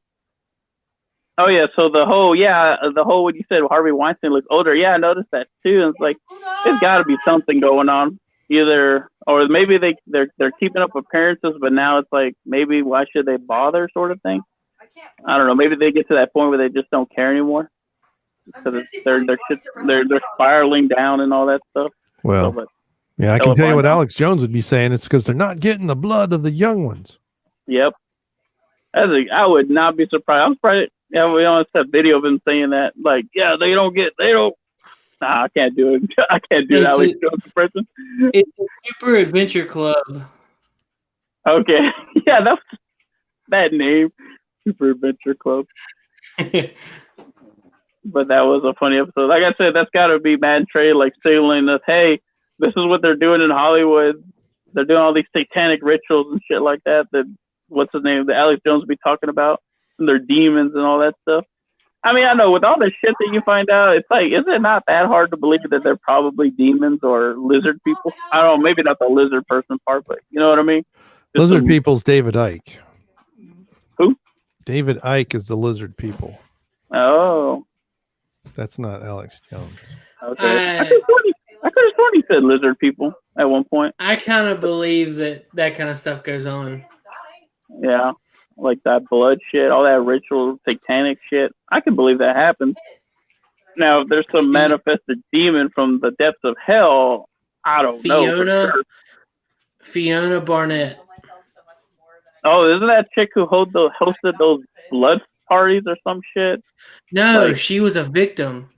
Oh yeah, so the whole what you said, Harvey Weinstein looks older. Yeah, I noticed that too. And it's like there's got to be something going on, either or maybe they're keeping up appearances, but now it's like maybe why should they bother, sort of thing. I don't know. Maybe they get to that point where they just don't care anymore because they're spiraling down and all that stuff. Well, so, yeah, I can tell you what Alex Jones would be saying. It's because they're not getting the blood of the young ones. Yep. I would not be surprised. I'm surprised. Yeah, we almost have video of him saying that. Like, yeah, they don't. Nah, I can't do it. I can't do Alex Jones impression. It's a Super Adventure Club. Okay. Yeah, that's that name. Super Adventure Club. But that was a funny episode. Like I said, that's got to be Mad Trey, like signaling us, hey, this is what they're doing in Hollywood. They're doing all these satanic rituals and shit like that. What's his name? That Alex Jones be talking about. And they're demons and all that stuff. I mean, I know with all the shit that you find out, it's like, is it not that hard to believe that they're probably demons or lizard people? I don't know, maybe not the lizard person part, but you know what I mean? Lizard people's David Icke. Who? David Icke is the lizard people. Oh. That's not Alex Jones. Okay. I could have sworn he said lizard people at one point. I kind of believe that kind of stuff goes on. Yeah. Like that blood shit, all that ritual, satanic shit. I can believe that happens. Now, if there's some manifested demon from the depths of hell, I don't know. Sure. Fiona Barnett. Oh, isn't that chick who hosted those blood parties or some shit? No, she was a victim.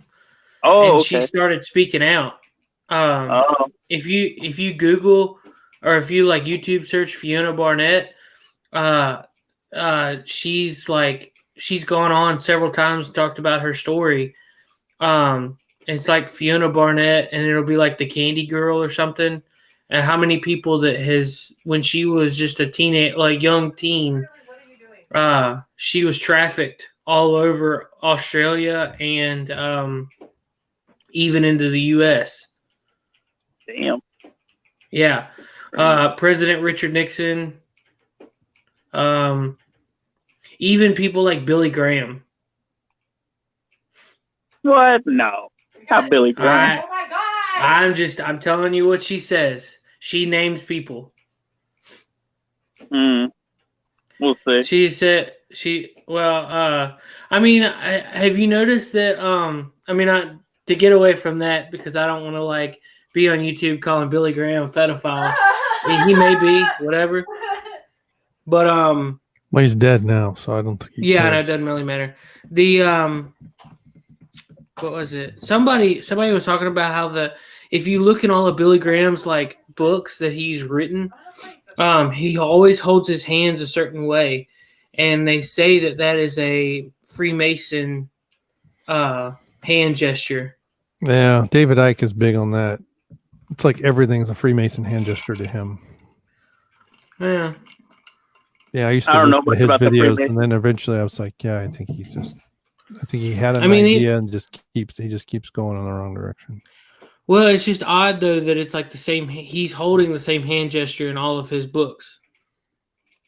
Oh, and okay. she started speaking out. If you Google or if you like YouTube search Fiona Barnett, she's gone on several times, talked about her story. It's like Fiona Barnett, and it'll be like the Candy Girl or something. And how many people when she was just a young teen, she was trafficked all over Australia and even into the U.S. Damn. Yeah. President Richard Nixon. Even people like Billy Graham. What? No. Not Billy Graham. Oh my God. I'm telling you what she says. She names people. We'll see. She said have you noticed that to get away from that, because I don't want to like be on YouTube calling Billy Graham a pedophile. I mean, he may be, whatever. But well, he's dead now, so I don't think he yeah, cares. no, it doesn't really matter. The what was it? Somebody was talking about how if you look in all of Billy Graham's like books that he's written, he always holds his hands a certain way, and they say that is a Freemason hand gesture. Yeah, David Icke is big on that. It's like everything's a Freemason hand gesture to him. Yeah. Yeah, I used to look at his videos, and then eventually I was like, yeah, I think he had an idea and he just keeps going in the wrong direction. Well, it's just odd though that it's like the same. He's holding the same hand gesture in all of his books.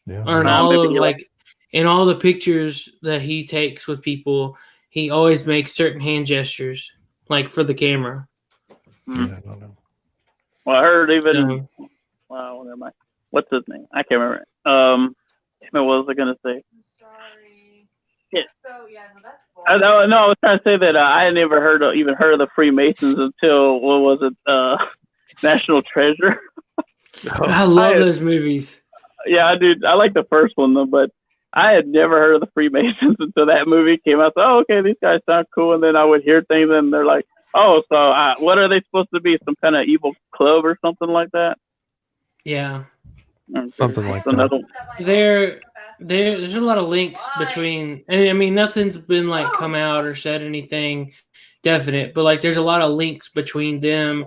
Yeah. Or in in all the pictures that he takes with people, he always makes certain hand gestures, like for the camera. Yeah, I don't know. Well, I heard even. Wow, never mind. What's his name? I can't remember. What was I gonna say? I'm sorry. Yeah. So yeah, no, that's cool. I was trying to say that I had never heard of the Freemasons until what was it? National Treasure. I love those movies. Yeah, I do. I like the first one though, but I had never heard of the Freemasons until that movie came out. So, okay, these guys sound cool, and then I would hear things, and they're like, oh, so what are they supposed to be? Some kind of evil club or something like that? Yeah. Something like that. There's a lot of links between. I mean, nothing's been like come out or said anything definite, but like there's a lot of links between them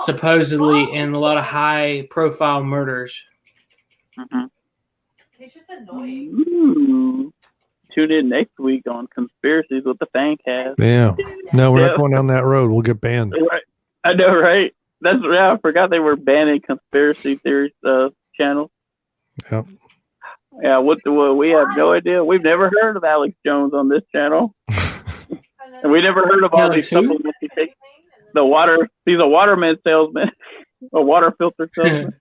supposedly and a lot of high profile murders. Mm-hmm. It's just annoying. Ooh. Tune in next week on Conspiracies with the Fancast. Yeah. No, we're not going down that road. We'll get banned. Right. I know, right? I forgot they were banning conspiracy theories channels. Yep. Yeah, we have no idea. We've never heard of Alex Jones on this channel. And we never heard of all these supplements he takes. The water, he's a waterman salesman, a water filter salesman.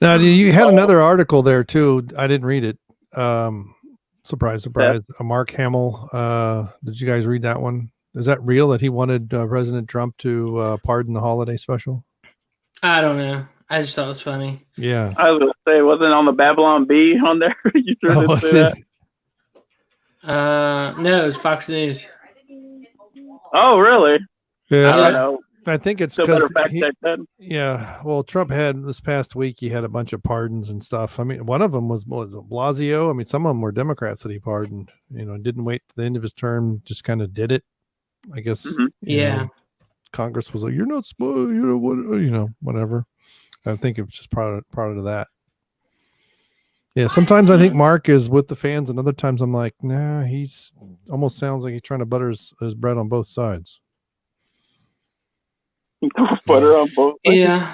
Now, you had another article there too. I didn't read it. Surprise. Mark Hamill. Did you guys read that one? Is that real that he wanted President Trump to pardon the holiday special? I don't know. I just thought it was funny. Yeah. I was going to say, wasn't on the Babylon Bee on there? You sure didn't say that? No, it's Fox News. Oh, really? Yeah. I don't know. I think it's because well, Trump had this past week. He had a bunch of pardons and stuff. I mean, one of them was Blasio. I mean, some of them were Democrats that he pardoned. Didn't wait to the end of his term, just kind of did it. I guess. Mm-hmm. Yeah. Congress was like, "You're not supposed," whatever. I think it was just part of that. Yeah, sometimes I think Mark is with the fans, and other times I'm like, nah, he's almost sounds like he's trying to butter his bread on both sides. Butter on both sides? Yeah.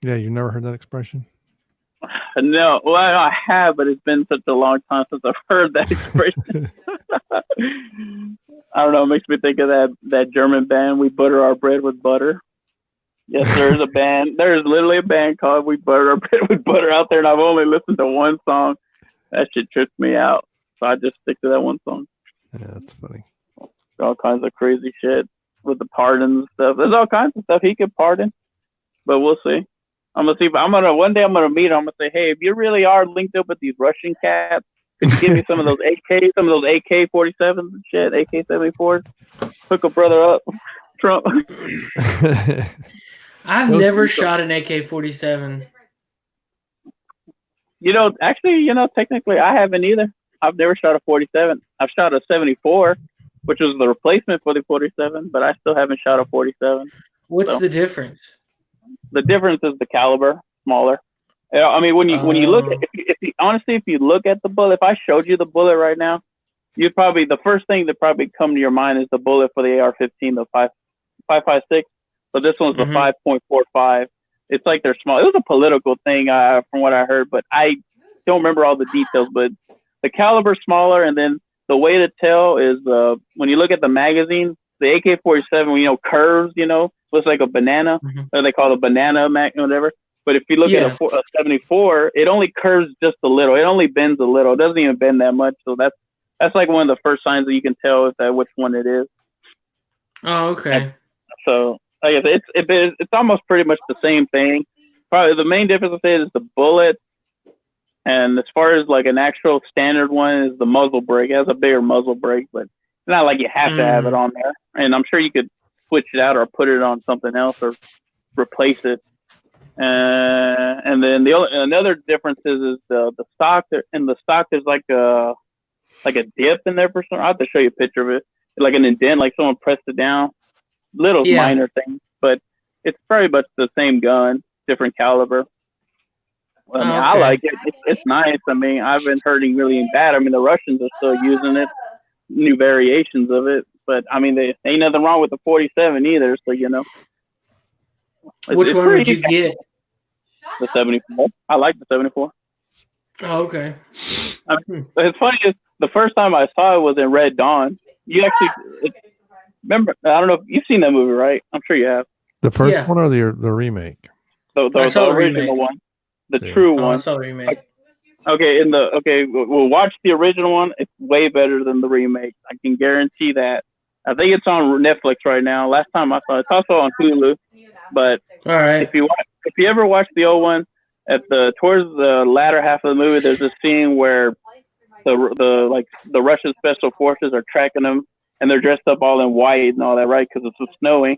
Yeah, you never heard that expression? No, well, I have, but it's been such a long time since I've heard that expression. I don't know, it makes me think of that German band, We Butter Our Bread with Butter. Yes, there's a band. There's literally a band called We Butter Our Bread with Butter out there, and I've only listened to one song. That shit trips me out. So I just stick to that one song. Yeah, that's funny. All kinds of crazy shit with the pardons and stuff. There's all kinds of stuff he could pardon, but we'll see. I'm gonna see. One day I'm gonna meet him. I'm gonna say, hey, if you really are linked up with these Russian cats, could you give me some of those AK-47s and shit, AK-74s? Hook a brother up, Trump. I've never shot an AK-47. Technically, I haven't either. I've never shot a 47. I've shot a 74, which was the replacement for the 47, but I still haven't shot a 47. What's the difference? The difference is the caliber, smaller. I mean, when you look at, if you look at the bullet, if I showed you the bullet right now, the first thing that probably come to your mind is the bullet for the AR-15, the 5.56. So this one's the 5.45. It's like they're small. It was a political thing from what I heard, but I don't remember all the details. But the caliber's smaller, and then the way to tell is when you look at the magazine, the AK-47, curves, looks like a banana. Or they call it a banana mag, whatever. But if you look at a 74, it only curves just a little. It only bends a little. It doesn't even bend that much. So that's like one of the first signs that you can tell which one it is. Oh, okay. So I guess it's almost pretty much the same thing. Probably the main difference I say is the bullet, and as far as like an actual standard one is the muzzle brake. It has a bigger muzzle brake, but it's not like you have to have it on there. And I'm sure you could switch it out or put it on something else or replace it. And then another difference is the stock. In the stock, there's like a dip in there for some. I'll have to show you a picture of it. Like an indent, like someone pressed it down. Little minor things, but it's pretty much the same gun, different caliber. I mean, I like it. It's nice. I mean, I've been hurting really bad. I mean, the Russians are still using it, new variations of it. But I mean, there ain't nothing wrong with the 47 either. So which one would you get? The 74. I like the 74. Oh, okay. I mean, it's funny. The first time I saw it was in Red Dawn. You actually remember? I don't know if you've seen that movie, right? I'm sure you have. The first one or the remake? The original one, the true one. I saw the remake. We'll watch the original one. It's way better than the remake. I can guarantee that. I think it's on Netflix right now. Last time I saw it, it's also on Hulu. But all right, if you ever watch the old one, towards the latter half of the movie, there's a scene where the Russian special forces are tracking them, and they're dressed up all in white and all that, right? Because it's snowing.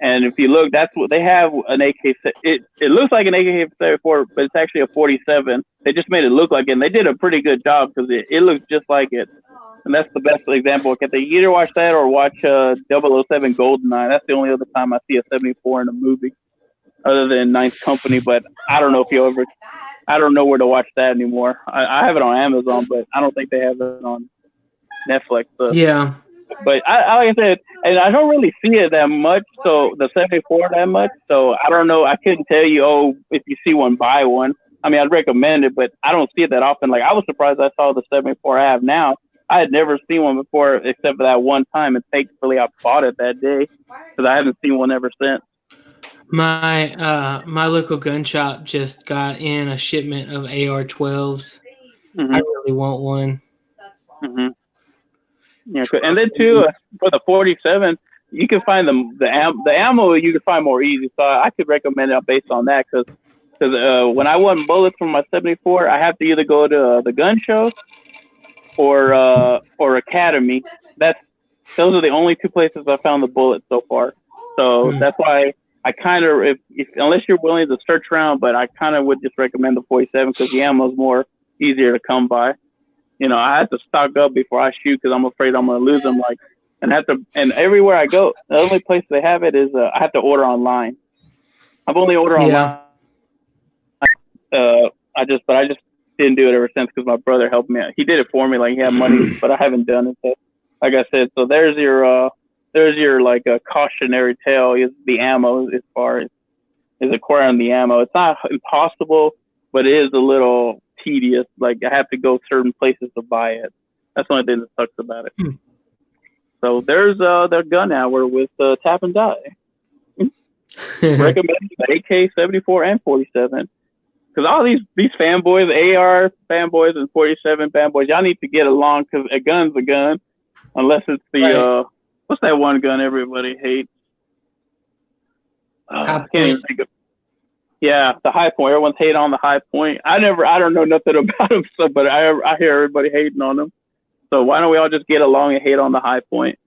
And if you look, that's what they have, an AK. It looks like an AK-74, but it's actually a 47. They just made it look like it, and they did a pretty good job because it looks just like it. And that's the best example. Can they either watch that or watch 007 Goldeneye? That's the only other time I see a 74 in a movie, other than Ninth Company. But I don't know if I don't know where to watch that anymore. I have it on Amazon, but I don't think they have it on Netflix. So. Yeah. But like I said, and I don't really see it that much, so the 74 that much. So I don't know. I couldn't tell you, if you see one, buy one. I mean, I'd recommend it, but I don't see it that often. Like, I was surprised I saw the 74 I have now. I had never seen one before except for that one time, and thankfully I bought it that day because I haven't seen one ever since. My local gun shop just got in a shipment of AR-12s. Mm-hmm. I really want one. Mm-hmm. Yeah, and then too for the 47, you can find the ammo you can find more easy. So I could recommend it based on that because when I want bullets from my 74, I have to either go to the gun show or Academy. Those are the only two places I found the bullets so far. So that's why I kind of, if unless you're willing to search around, but I kind of would just recommend the 47 because the ammo is more easier to come by. You know, I have to stock up before I shoot because I'm afraid I'm going to lose them. And everywhere I go, the only place they have it is I have to order online. I've only ordered online. I just didn't do it ever since because my brother helped me out. He did it for me, like he had money, but I haven't done it. So, like I said, so there's your like a cautionary tale is the ammo as far as is acquiring the ammo. It's not impossible, but it is a little tedious. Like I have to go certain places to buy it. That's the only thing that sucks about it. So there's their gun hour with Tap and Die. Recommend the AK 74 and 47. Because all these fanboys, AR fanboys and 47 fanboys, y'all need to get along because a gun's a gun. Unless it's the, what's that one gun everybody hates? I can't even think of. Yeah, the High Point. Everyone's hating on the High Point. I don't know nothing about them, but I hear everybody hating on them. So why don't we all just get along and hate on the High Point?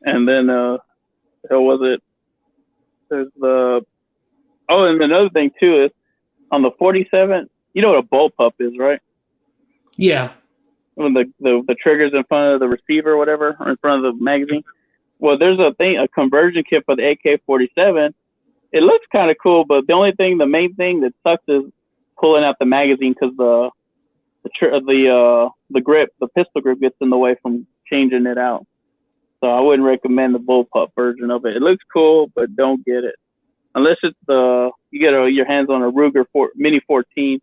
And then, what was it? There's and another thing too is on the 47, you know what a bullpup is, right? Yeah. When the trigger's in front of the receiver or whatever, or in front of the magazine. Well, there's a conversion kit for the AK-47. It looks kind of cool, but the main thing that sucks is pulling out the magazine because the grip, the pistol grip gets in the way from changing it out. So I wouldn't recommend the bullpup version of it. It looks cool, but don't get it. Unless it's you get your hands on a Ruger Mini 14,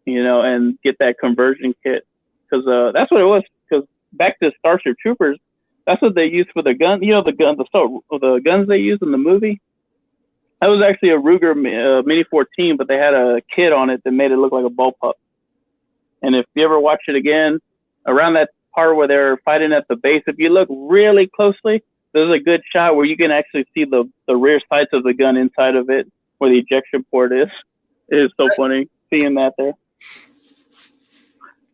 and get that conversion kit. Because that's what it was. Because back to Starship Troopers, that's what they used for the gun. The guns they used in the movie. That was actually a Ruger Mini 14, but they had a kit on it that made it look like a bullpup. And if you ever watch it again, around that part where they're fighting at the base, if you look really closely, there's a good shot where you can actually see the rear sights of the gun inside of it, where the ejection port is. It is so funny seeing that there.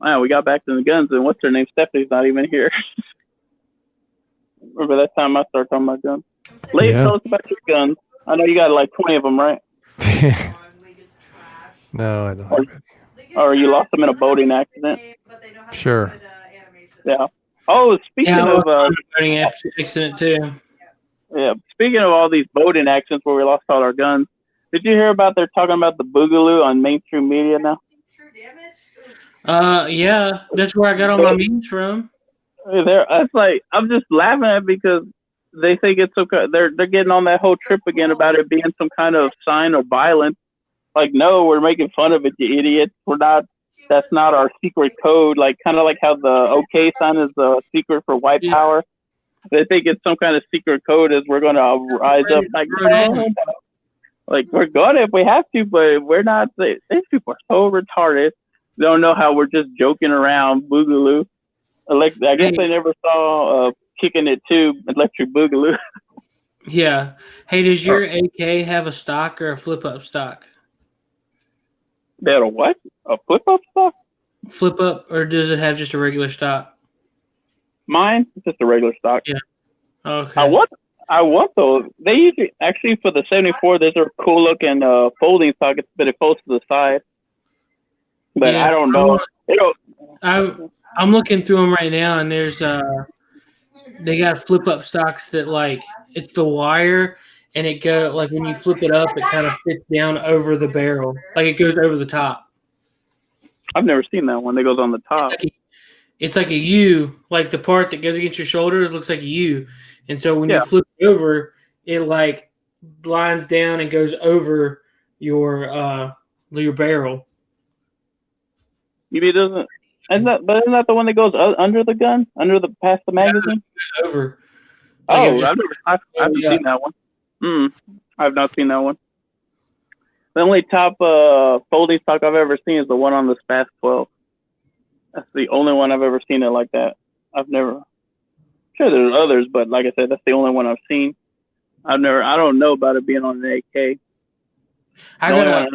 Wow, we got back to the guns, and what's her name? Stephanie's not even here. Remember that time I started talking about guns? Lape, tell us about your guns. I know you got like 20 of them, right? No, I don't have any. Or you lost them in a boating accident? Sure. Yeah. Oh, speaking of boating accident too. Yeah, speaking of all these boating accidents where we lost all our guns, did you hear about they're talking about the Boogaloo on mainstream media now? Yeah, that's where I got all my memes from. It's like I'm just laughing at it because they think it's okay. They're getting on that whole trip again about it being some kind of sign of violence. Like, no, we're making fun of it, you idiots. We're not. That's not our secret code. Like, kind of like how the OK sign is the secret for white power. They think it's some kind of secret code as we're going to rise up. Like, no. Like, we're going to if we have to, but we're not. These people are so retarded. They don't know how we're just joking around Boogaloo. I guess they never saw Kicking It Too, Electric Boogaloo. Yeah. Hey, does your AK have a stock or a flip-up stock? They had a what? A flip-up stock? Flip-up, or does it have just a regular stock? Mine? It's just a regular stock. Yeah. Okay. I want those. They usually, actually, for the 74, there's a cool-looking folding stock, but it folds to the side. But yeah, I don't know. I'm looking through them right now, and there's they got flip-up stocks that, like, it's the wire, and it go like when you flip it up, it kind of fits down over the barrel, like it goes over the top. I've never seen that one. That goes on the top. It's like a U, like the part that goes against your shoulder looks like a U, and so when you flip it over, it like lines down and goes over your your barrel. Maybe it doesn't. Isn't that the one that goes under the gun, past the magazine? It's over. Oh, Like, I haven't seen that one. I've not seen that one. The only top folding stock I've ever seen is the one on the Spaz 12. That's the only one I've ever seen it like that. Sure there's others, but like I said, that's the only one I've seen. I don't know about it being on an AK. I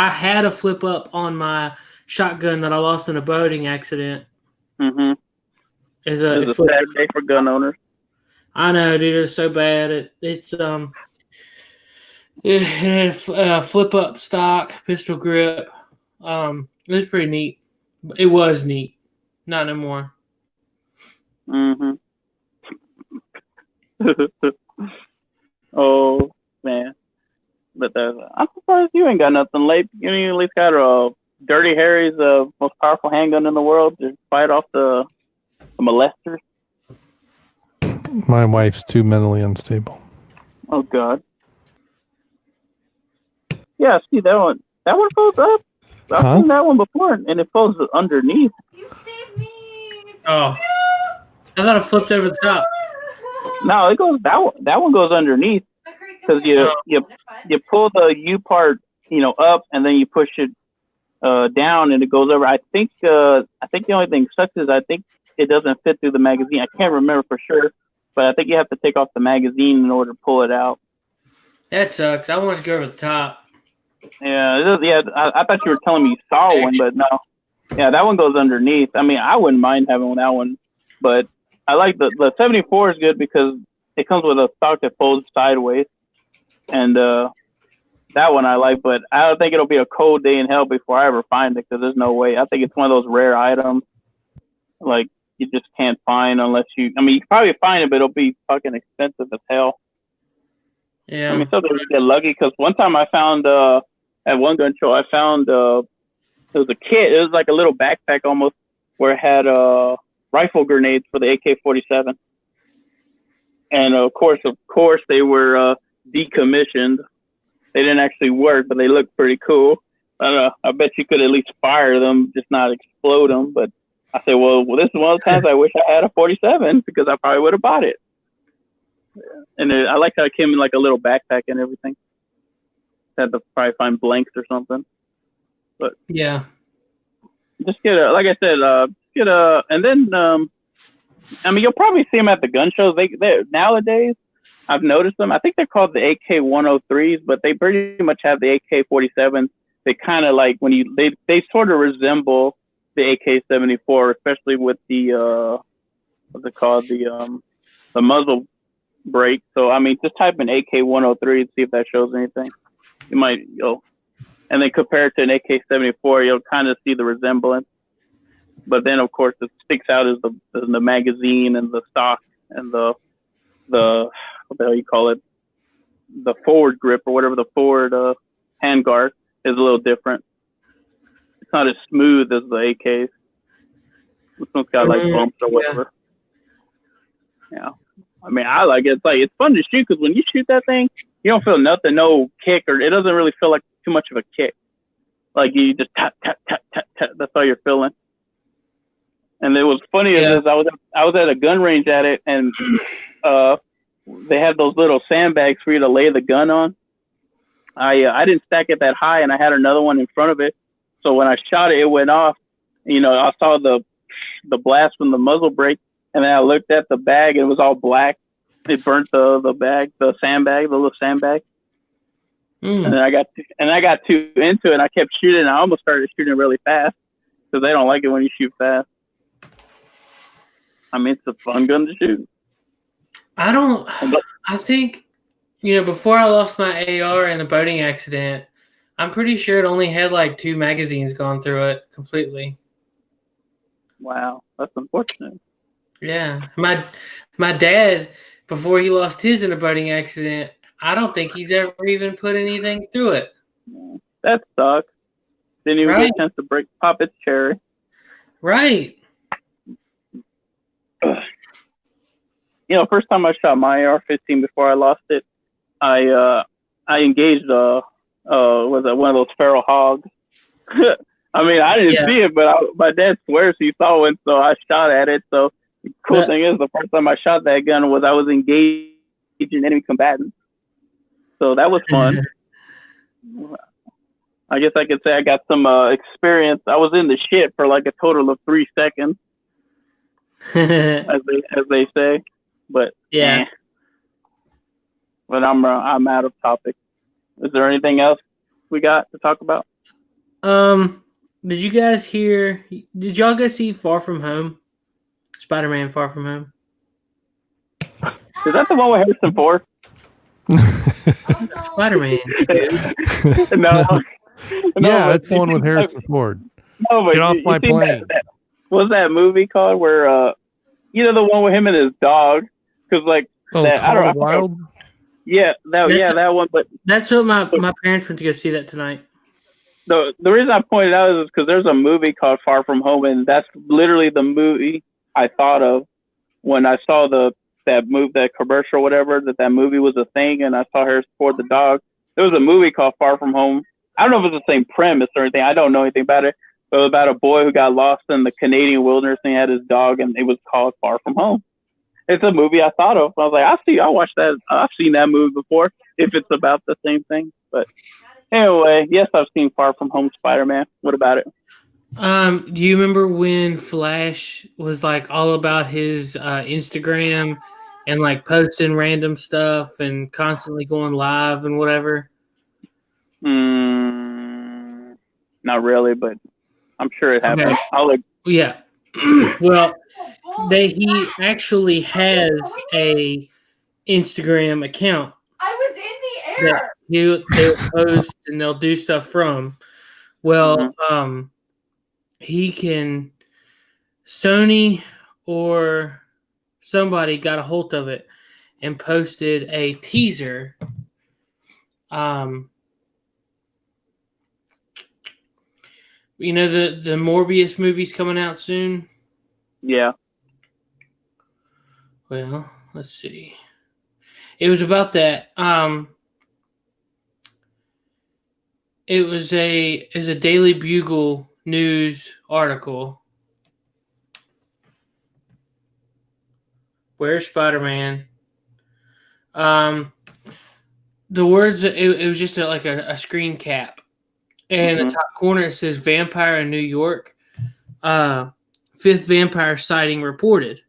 had a flip up on my shotgun that I lost in a boating accident. Mm-hmm. It's a sad day for gun owners. I know, dude. It's so bad. It had flip up stock, pistol grip. It was pretty neat. It was neat. Not anymore. Mm-hmm. Oh man, but I'm surprised you ain't got nothing late. You at least got a Dirty Harry's most powerful handgun in the world to fight off the molesters. My wife's too mentally unstable. Oh God. Yeah, see that one. That one folds up. I've seen that one before, and it folds underneath. You saved me. Oh, I thought it flipped over the top. No, it goes that one goes underneath because you pull the U part up and then you push it down and it goes over. I think the only thing sucks is I think it doesn't fit through the magazine. I can't remember for sure, but I think you have to take off the magazine in order to pull it out. That sucks. I wanted to go over the top. Yeah, it is, yeah. I thought you were telling me you saw one, but no. Yeah, that one goes underneath. I mean, I wouldn't mind having that one, but I like the 74 is good because it comes with a stock that folds sideways, and that one I like. But I don't think it'll be a cold day in hell before I ever find it because there's no way. I think it's one of those rare items like you just can't find unless you. I mean, you can probably find it, but it'll be fucking expensive as hell. Yeah. I mean, sometimes you get lucky because one time I found at one gun show I found it was a kit. It was like a little backpack almost where it had rifle grenades for the AK-47, and of course they were decommissioned. They didn't actually work, but they looked pretty cool. I bet you could at least fire them, just not explode them. But I said, well, this is one of the times I wish I had a 47 because I probably would have bought it. And I like how it came in like a little backpack and everything. Had to probably find blanks or something. But yeah, just get like I said, and then I mean, you'll probably see them at the gun shows. They nowadays, I've noticed them. I think they're called the AK-103s, but they pretty much have the AK-47s. They kind of like they sort of resemble the AK-74, especially with the what's it called, the muzzle brake. So I mean, just type in AK-103 and see if that shows anything. You might and then compare it to an AK-74, you'll kind of see the resemblance. But then, of course, it sticks out as the magazine and the stock and the what the hell you call it, the forward grip or whatever, the forward handguard is a little different. It's not as smooth as the AKs. This one's got like bumps or whatever. Yeah. I mean, I like it. It's fun to shoot because when you shoot that thing, you don't feel nothing, no kick, or it doesn't really feel like too much of a kick. Like you just tap, tap, tap, tap, tap. That's all you're feeling. And it was funny is I was at a gun range at it, and they had those little sandbags for you to lay the gun on. I didn't stack it that high, and I had another one in front of it. So when I shot it, it went off. I saw the blast from the muzzle brake, and then I looked at the bag, and it was all black. It burnt the bag, the little sandbag. And then I got too into it, and I kept shooting. And I almost started shooting really fast because they don't like it when you shoot fast. I mean, it's a fun gun to shoot. I think, before I lost my AR in a boating accident, I'm pretty sure it only had like 2 magazines gone through it completely. Wow, that's unfortunate. Yeah. My dad, before he lost his in a boating accident, I don't think he's ever even put anything through it. That sucks. Didn't even get a chance to pop its cherry. Right. First time I shot my AR-15 before I lost it, I engaged was that one of those feral hogs? I mean, I didn't see it, but my dad swears he saw one, so I shot at it. So the cool thing is, the first time I shot that gun was I was engaged in enemy combatants. So that was fun. I guess I could say I got some experience. I was in the shit for like a total of 3 seconds, as they say. But yeah. But I'm out of topic. Is there anything else we got to talk about? Did you guys hear? Did y'all go see Far From Home? Spider-Man Far From Home. Is that the one with Harrison Ford? Spider-Man. No. Yeah, that's the one with Harrison Ford. No, but Get off my plane. What's that movie called where the one with him and his dog? Because Wild. Yeah, that one. But that's what my parents went to go see that tonight. The reason I pointed out is because there's a movie called Far From Home, and that's literally the movie I thought of when I saw that commercial or whatever, that movie was a thing, and I saw Harrison Ford the dog. There was a movie called Far From Home. I don't know if it's the same premise or anything. I don't know anything about it. But it was about a boy who got lost in the Canadian wilderness and he had his dog, and it was called Far From Home. It's a movie I thought of. I was like, I'll watch that. I've seen that movie before if it's about the same thing. But anyway, yes, I've seen Far From Home Spider-Man. What about it? Do you remember when Flash was like all about his Instagram and like posting random stuff and constantly going live and whatever? Not really, but I'm sure it happened. Okay. Yeah. Well, he actually has a Instagram account. I was in the air. They'll post and they'll do stuff from. Well, he can. Sony or somebody got a hold of it and posted a teaser. You know the Morbius movie's coming out soon? Yeah. Well, let's see. It was about that. It was a Daily Bugle news article. Where's Spider-Man? The words, it was just a screen cap. And in the top corner, it says Vampire in New York. 5th vampire sighting reported.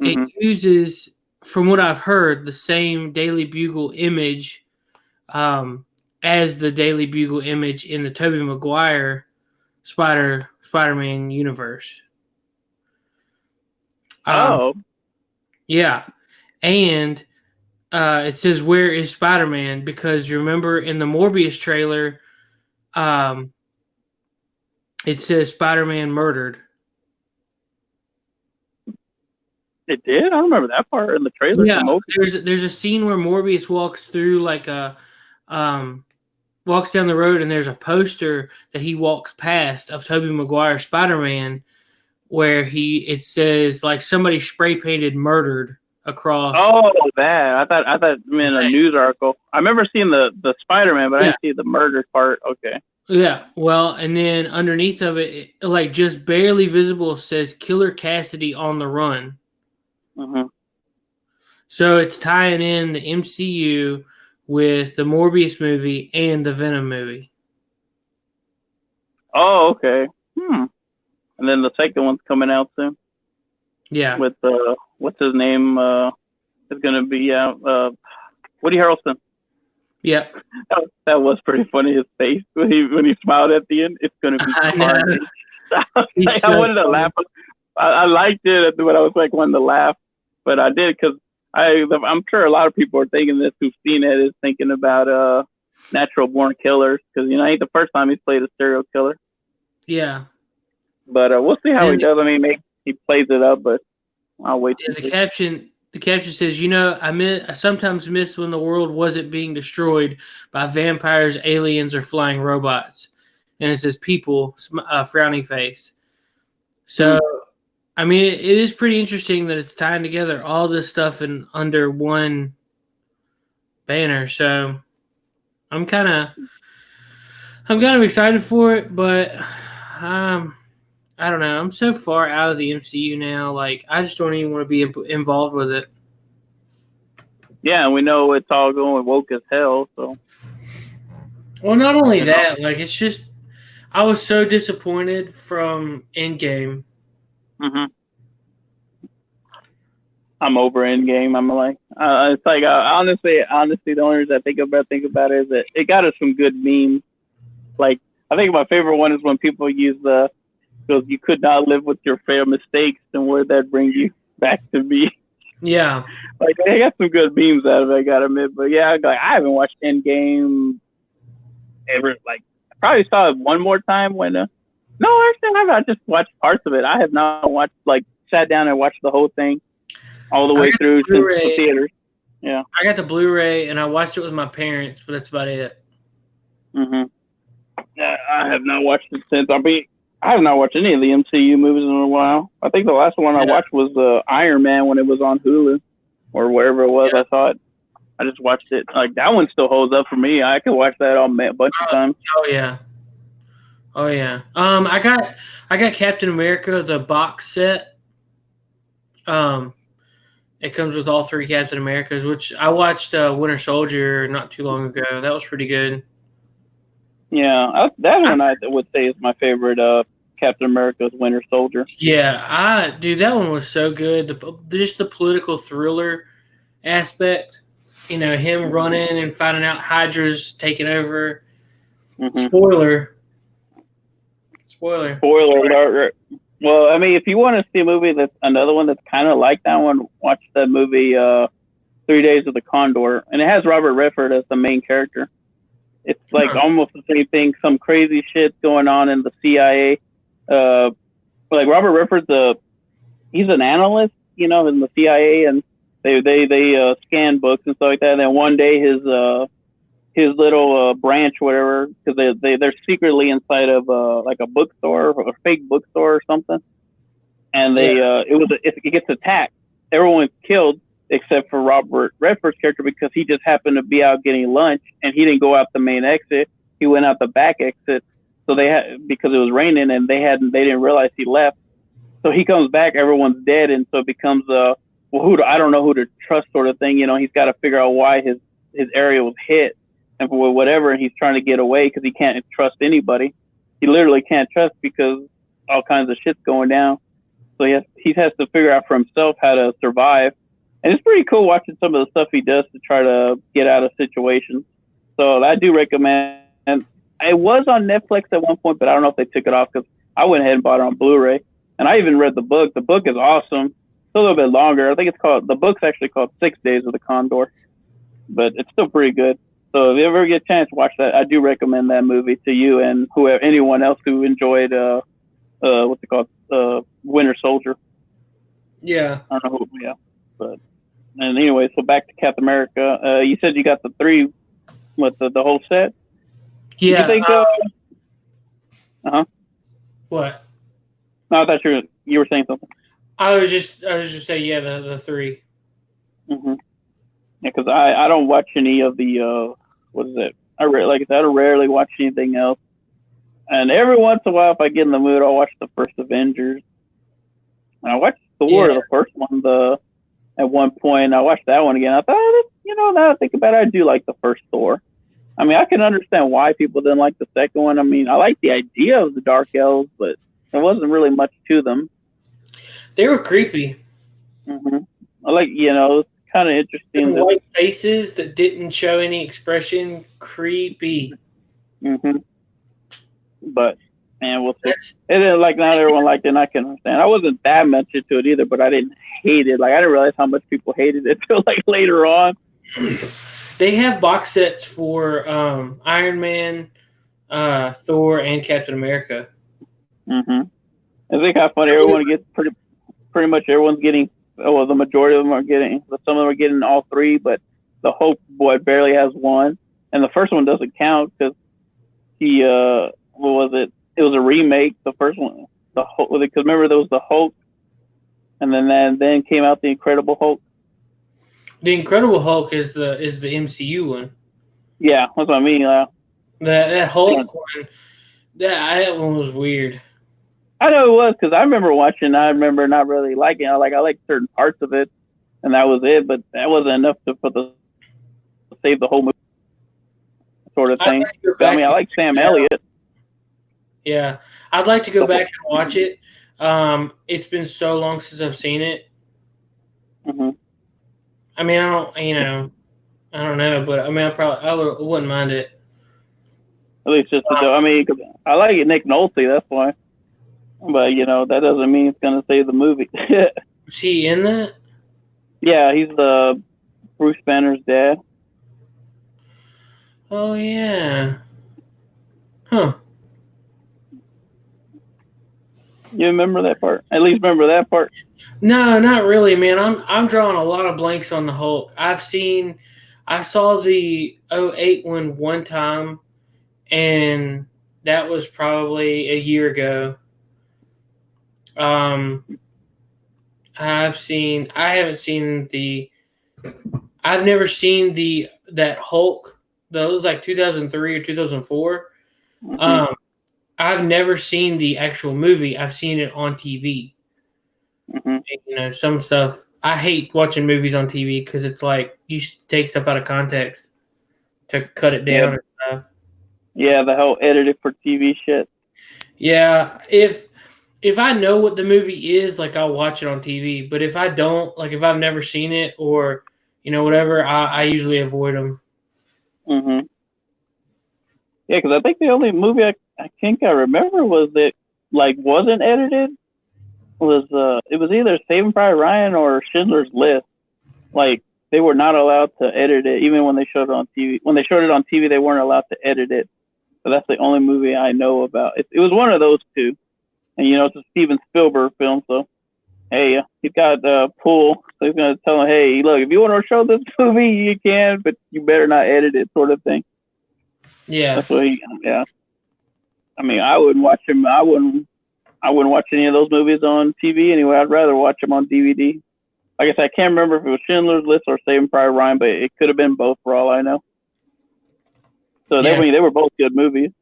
It uses, from what I've heard, the same Daily Bugle image as the Daily Bugle image in the Tobey Maguire Spider-Man universe. Yeah. And it says, where is Spider-Man? Because you remember in the Morbius trailer, it says Spider-Man murdered. It did? I don't remember that part in the trailer. Yeah, there's a scene where Morbius walks through walks down the road, and there's a poster that he walks past of Tobey Maguire Spider-Man where it says like somebody spray painted murdered across. Oh, that. I thought it meant a news article. I remember seeing the Spider-Man, but I didn't see the murder part. Okay. Yeah, well, and then underneath of it, like just barely visible, says Killer Cassidy on the run. So it's tying in the MCU with the Morbius movie and the Venom movie. Oh, okay. And then the second one's coming out soon. Yeah. With what's his name? Is going to be Woody Harrelson. Yeah. That was pretty funny. His face when he smiled at the end. It's going to be carnage. I wanted to laugh. I liked it, but I was like wanting to laugh. But I did because I'm sure a lot of people are thinking this who've seen it is thinking about Natural Born Killers because it ain't the first time he's played a serial killer. Yeah. But we'll see how he does. I mean, maybe he plays it up, but I'll wait. Yeah, the caption says, I sometimes miss when the world wasn't being destroyed by vampires, aliens, or flying robots. And it says people, frowny face. So, I mean, it is pretty interesting that it's tying together all this stuff under one banner. So I'm kind of I'm kind of excited for it, but I don't know. I'm so far out of the MCU now. Like, I just don't even want to be involved with it. Yeah, and we know it's all going woke as hell. So, well, not only that, like it's just I was so disappointed from Endgame. I'm over Endgame. I'm like, it's like honestly, the only reason I think about it is that it got us some good memes. Like, I think my favorite one is when people use the "because you could not live with your fair mistakes, and where that bring you back to me." Yeah, like they got some good memes out of it. I gotta admit, but yeah, like I haven't watched Endgame ever. Like, I probably saw it one more time when. No, actually, I just watched parts of it. I have not watched sat down and watched the whole thing all the way through since the theaters. Yeah, I got the Blu-ray and I watched it with my parents, but that's about it. Yeah, I have not watched it since. I have not watched any of the MCU movies in a while. I think the last one I watched was Iron Man when it was on Hulu or wherever it was. I saw it. I just watched it. Like, that one still holds up for me. I could watch that a bunch of times. Oh yeah. I got Captain America, the box set. It comes with all 3 Captain Americas, which I watched Winter Soldier not too long ago. That was pretty good. Yeah, that one I would say is my favorite. Captain America's Winter Soldier. Yeah, dude, that one was so good. Just the political thriller aspect. You know, him running and finding out Hydra's taking over. Spoiler alert. Well, I mean, if you want to see a movie that's another one that's kind of like that one, watch that movie 3 Days of the Condor. And it has Robert Redford as the main character. It's like almost the same thing. Some crazy shit going on in the CIA. Like Robert Redford's he's an analyst, in the CIA, and they scan books and stuff like that. And then one day his little branch, whatever, because they're secretly inside of like a bookstore, or a fake bookstore or something. And it gets attacked. Everyone's killed except for Robert Redford's character because he just happened to be out getting lunch and he didn't go out the main exit. He went out the back exit. So because it was raining and they didn't realize he left. So he comes back, everyone's dead, and so it becomes I don't know who to trust sort of thing. He's got to figure out why his area was hit and for whatever, and he's trying to get away because he can't trust anybody. He literally can't trust because all kinds of shit's going down. So he has to figure out for himself how to survive. And it's pretty cool watching some of the stuff he does to try to get out of situations. So I do recommend. And it was on Netflix at one point, but I don't know if they took it off because I went ahead and bought it on Blu-ray. And I even read the book. The book is awesome. It's a little bit longer. I think the book's actually called 6 Days of the Condor. But it's still pretty good. So if you ever get a chance to watch that, I do recommend that movie to you and anyone else who enjoyed what's it called? Winter Soldier. Yeah. I don't know who, yeah. But and anyway, so back to Captain America. You said you got the 3, the whole set? Yeah. You think, What? No, I thought you were saying something. I was just saying, yeah, the 3. Yeah, because I don't watch any of the what is it? I rarely watch anything else. And every once in a while, if I get in the mood, I'll watch the first Avengers. And I watched Thor, the first one, at one point. I watched that one again. I thought, now I think about it, I do like the first Thor. I mean, I can understand why people didn't like the second one. I mean, I like the idea of the Dark Elves, but there wasn't really much to them. They were creepy. I like, it's kind of interesting. The white faces that didn't show any expression, creepy. But, man, we'll see. It didn't not everyone liked it, and I can understand. I wasn't that much into it either, but I didn't hate it. Like, I didn't realize how much people hated it until, later on. They have box sets for Iron Man, Thor, and Captain America. I think how funny everyone gets pretty much everyone's getting. Well, the majority of them are getting. Some of them are getting all 3, but the Hulk boy barely has 1, and the first one doesn't count because he what was it? It was a remake. The first one, the Hulk. Because remember there was the Hulk, and then came out the Incredible Hulk. The Incredible Hulk is the MCU one. Yeah, that's what I mean. That Hulk one, that one was weird. I know it was because I remember watching. I remember not really liking it. I like certain parts of it, and that was it. But that wasn't enough to save the whole movie, sort of thing. I mean, I like Sam Elliott. Yeah, I'd like to go back and watch it. It's been so long since I've seen it. Mm-hmm. I mean, I don't know, but I mean, I wouldn't mind it. At least just I mean, cause I like it, Nick Nolte. That's why. But that doesn't mean it's gonna save the movie. Is he in that? Yeah, he's the Bruce Banner's dad. Oh yeah. Huh. You remember that part? At least remember that part? No, not really, man. I'm drawing a lot of blanks on the Hulk. I saw the 2008 one time, and that was probably a year ago. I've never seen that Hulk. That was like 2003 or 2004. Mm-hmm. I've never seen the actual movie. I've seen it on TV. Mm-hmm. Some stuff. I hate watching movies on TV because it's like you take stuff out of context to cut it down and stuff. Yeah, the whole edited for TV shit. Yeah, if I know what the movie is, like I'll watch it on TV. But if I don't, like if I've never seen it or whatever, I usually avoid them. Mm-hmm. Yeah, because I think the only movie I think I remember was that wasn't edited. It was either Saving Private Ryan or Schindler's List. Like they were not allowed to edit it, even when they showed it on TV. When they showed it on TV, they weren't allowed to edit it. So that's the only movie I know about. It was one of those two. And it's a Steven Spielberg film, so hey, he's got a pool, so he's gonna tell him, hey, look, if you want to show this movie, you can, but you better not edit it, sort of thing. Yeah, that's what yeah. I mean, I wouldn't watch him. I wouldn't watch any of those movies on TV anyway. I'd rather watch them on DVD. Like I said, I can't remember if it was Schindler's List or Saving Private Ryan, but it could have been both for all I know. So they were both good movies.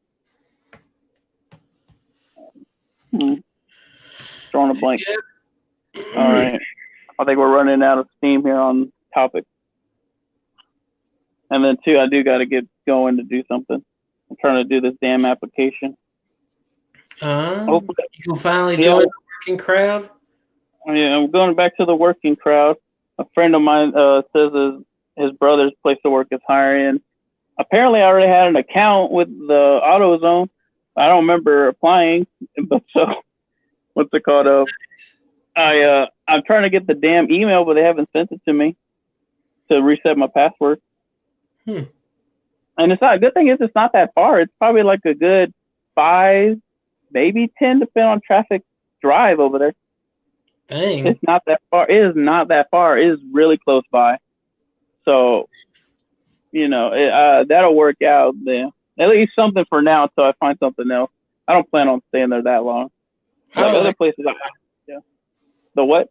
Drawing a blank. Yeah. All right. I think we're running out of steam here on topic. And then too, I do got to get going to do something. I'm trying to do this damn application. You can finally join the working crowd. Yeah, I'm going back to the working crowd. A friend of mine says his brother's place to work is hiring. Apparently, I already had an account with the AutoZone. I don't remember applying, but so what's it called? I'm trying to get the damn email, but they haven't sent it to me to reset my password. And it's not a good thing. It's not that far. It's probably like a good 5, maybe 10, depending on traffic drive over there. Dang, it's not that far. It is not that far. It is really close by. So, that'll work out there. At least something for now until I find something else. I don't plan on staying there that long. Like other places, The what?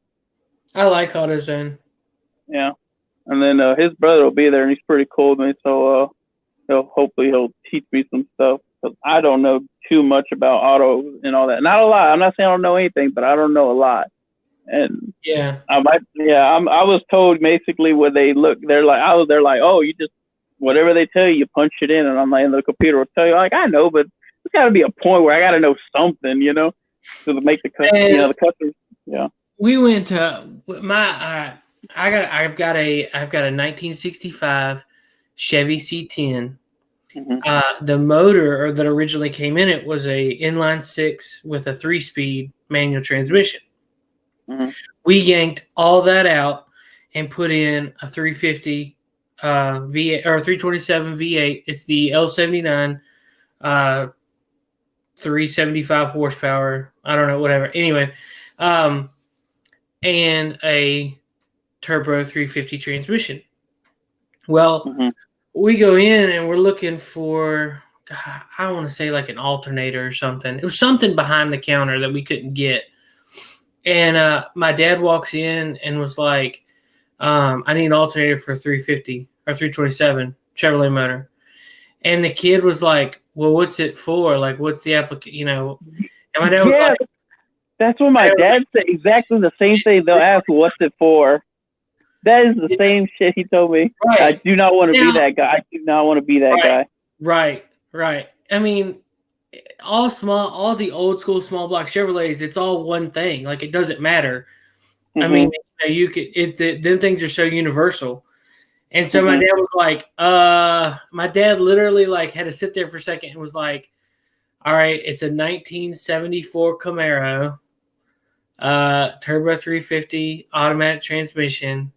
I like AutoZone. Yeah. And then his brother will be there, and he's pretty cool with me, so he'll teach me some stuff. Because I don't know too much about auto and all that. Not a lot. I'm not saying I don't know anything, but I don't know a lot. And I was told basically when they look, they're like, oh, you just whatever they tell you, punch it in, and I'm like, the computer will tell you, like, I know, but there's got to be a point where I got to know something, to make the customer, the customers, yeah. We went to I've got a 1965 Chevy C10. Mm-hmm. The motor that originally came in it was a inline 6 with a 3-speed manual transmission. Mm-hmm. We yanked all that out and put in a 350 V8 or 327 V8. It's the L79, 375 horsepower. I don't know, whatever. Anyway, and a turbo 350 transmission. Well, we go in and we're looking for, I want to say like an alternator or something. It was something behind the counter that we couldn't get. And my dad walks in and was like, I need an alternator for 350 or 327 Chevrolet motor. And the kid was like, well, what's it for? Like, what's the application? And my dad was like, that's what my dad said. Exactly the same thing. They'll ask, what's it for? That is the same shit he told me. Right. I do not want to be that guy. I do not want to be that guy. Right. I mean, all the old school small block Chevrolets, it's all one thing. Like, it doesn't matter. Mm-hmm. I mean, them things are so universal. And so my dad was like, my dad literally like had to sit there for a second and was like, all right, it's a 1974 Camaro, turbo 350, automatic transmission,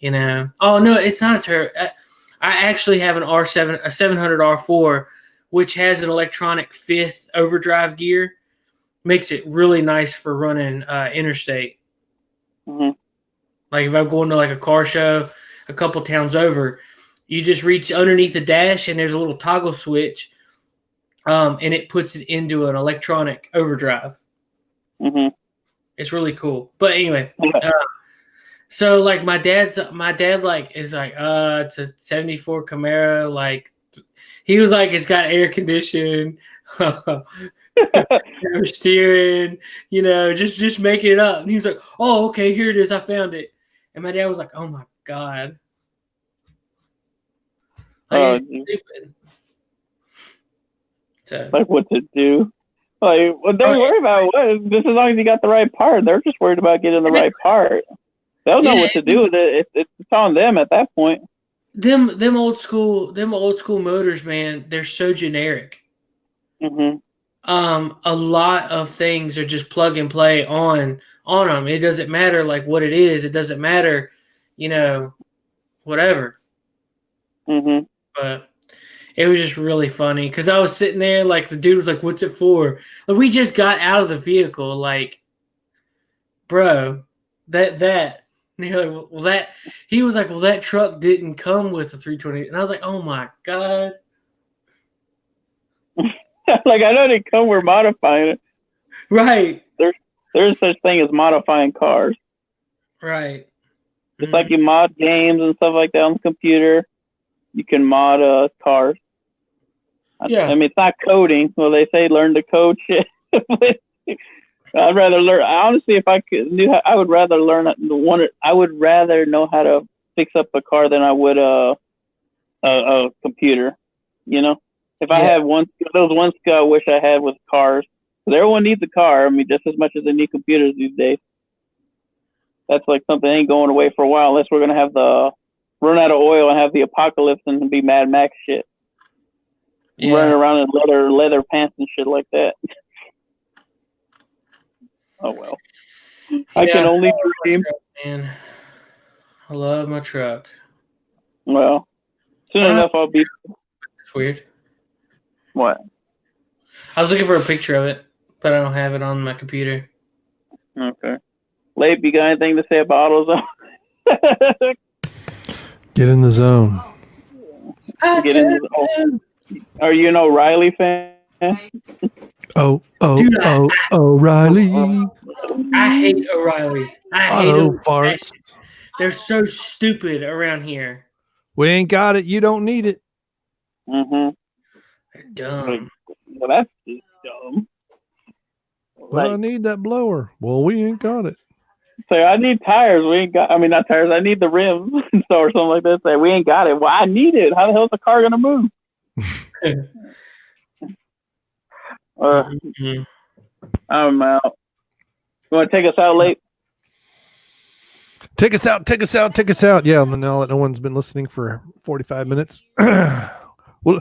Oh, no, it's not a turbo. I actually have an R7, a 700 R4, which has an electronic fifth overdrive gear. Makes it really nice for running interstate. Mm-hmm. Like if I'm going to like a car show a couple towns over, you just reach underneath the dash and there's a little toggle switch, and it puts it into an electronic overdrive. Mm-hmm. It's really cool. But anyway, so like my dad like is like it's a 74 Camaro, like he was like it's got air conditioning, steering, just making it up. And he was like, oh, okay, here it is, I found it. And my dad was like, oh my God. Like, stupid. So, like what to do? Like, well, don't worry about what. Just as long as you got the right part. They're just worried about getting the right part. They'll know what to do with it. It's on them at that point. Them old school motors, man. They're so generic. Mm-hmm. A lot of things are just plug and play on them. It doesn't matter like what it is. It doesn't matter, whatever. Mm-hmm. But it was just really funny because I was sitting there like the dude was like, "What's it for?" Like we just got out of the vehicle, like, bro, that. And you're like, well, that he was like, well, that truck didn't come with a 320, and I was like, oh my God. Like I know they come, we're modifying it. Right. There's such thing as modifying cars. Right. Just like you mod games and stuff like that on the computer, you can mod cars. Yeah. I mean, it's not coding. Well, they say learn to code shit. I'd rather learn. Honestly, if I I would rather learn I would rather know how to fix up a car than I would a computer. If I had those one skill I wish I had with cars. Because everyone needs a car. I mean, just as much as they need computers these days. That's like something that ain't going away for a while unless we're gonna have run out of oil and have the apocalypse and be Mad Max shit. Yeah. Running around in leather pants and shit like that. Oh well. Yeah, I can only dream. Man, I love my truck. Well, soon enough I'll be. It's weird. What? I was looking for a picture of it, but I don't have it on my computer. Okay. Lape, you got anything to say about AutoZone? Get in the zone. Get in the zone. Are you an O'Reilly fan? O'Reilly. I hate O'Reillys. I hate them. Farts. They're so stupid around here. We ain't got it. You don't need it. Mm-hmm. They're dumb. Well, that's just dumb. But I need that blower. Well, we ain't got it. So I need tires. We ain't got. I mean, not tires. I need the rims, or something like that. Say we ain't got it. Well, I need it. How the hell is the car gonna move? I'm out. You want to take us out, Lape? Take us out. Yeah, now that no one's been listening for 45 minutes. Well,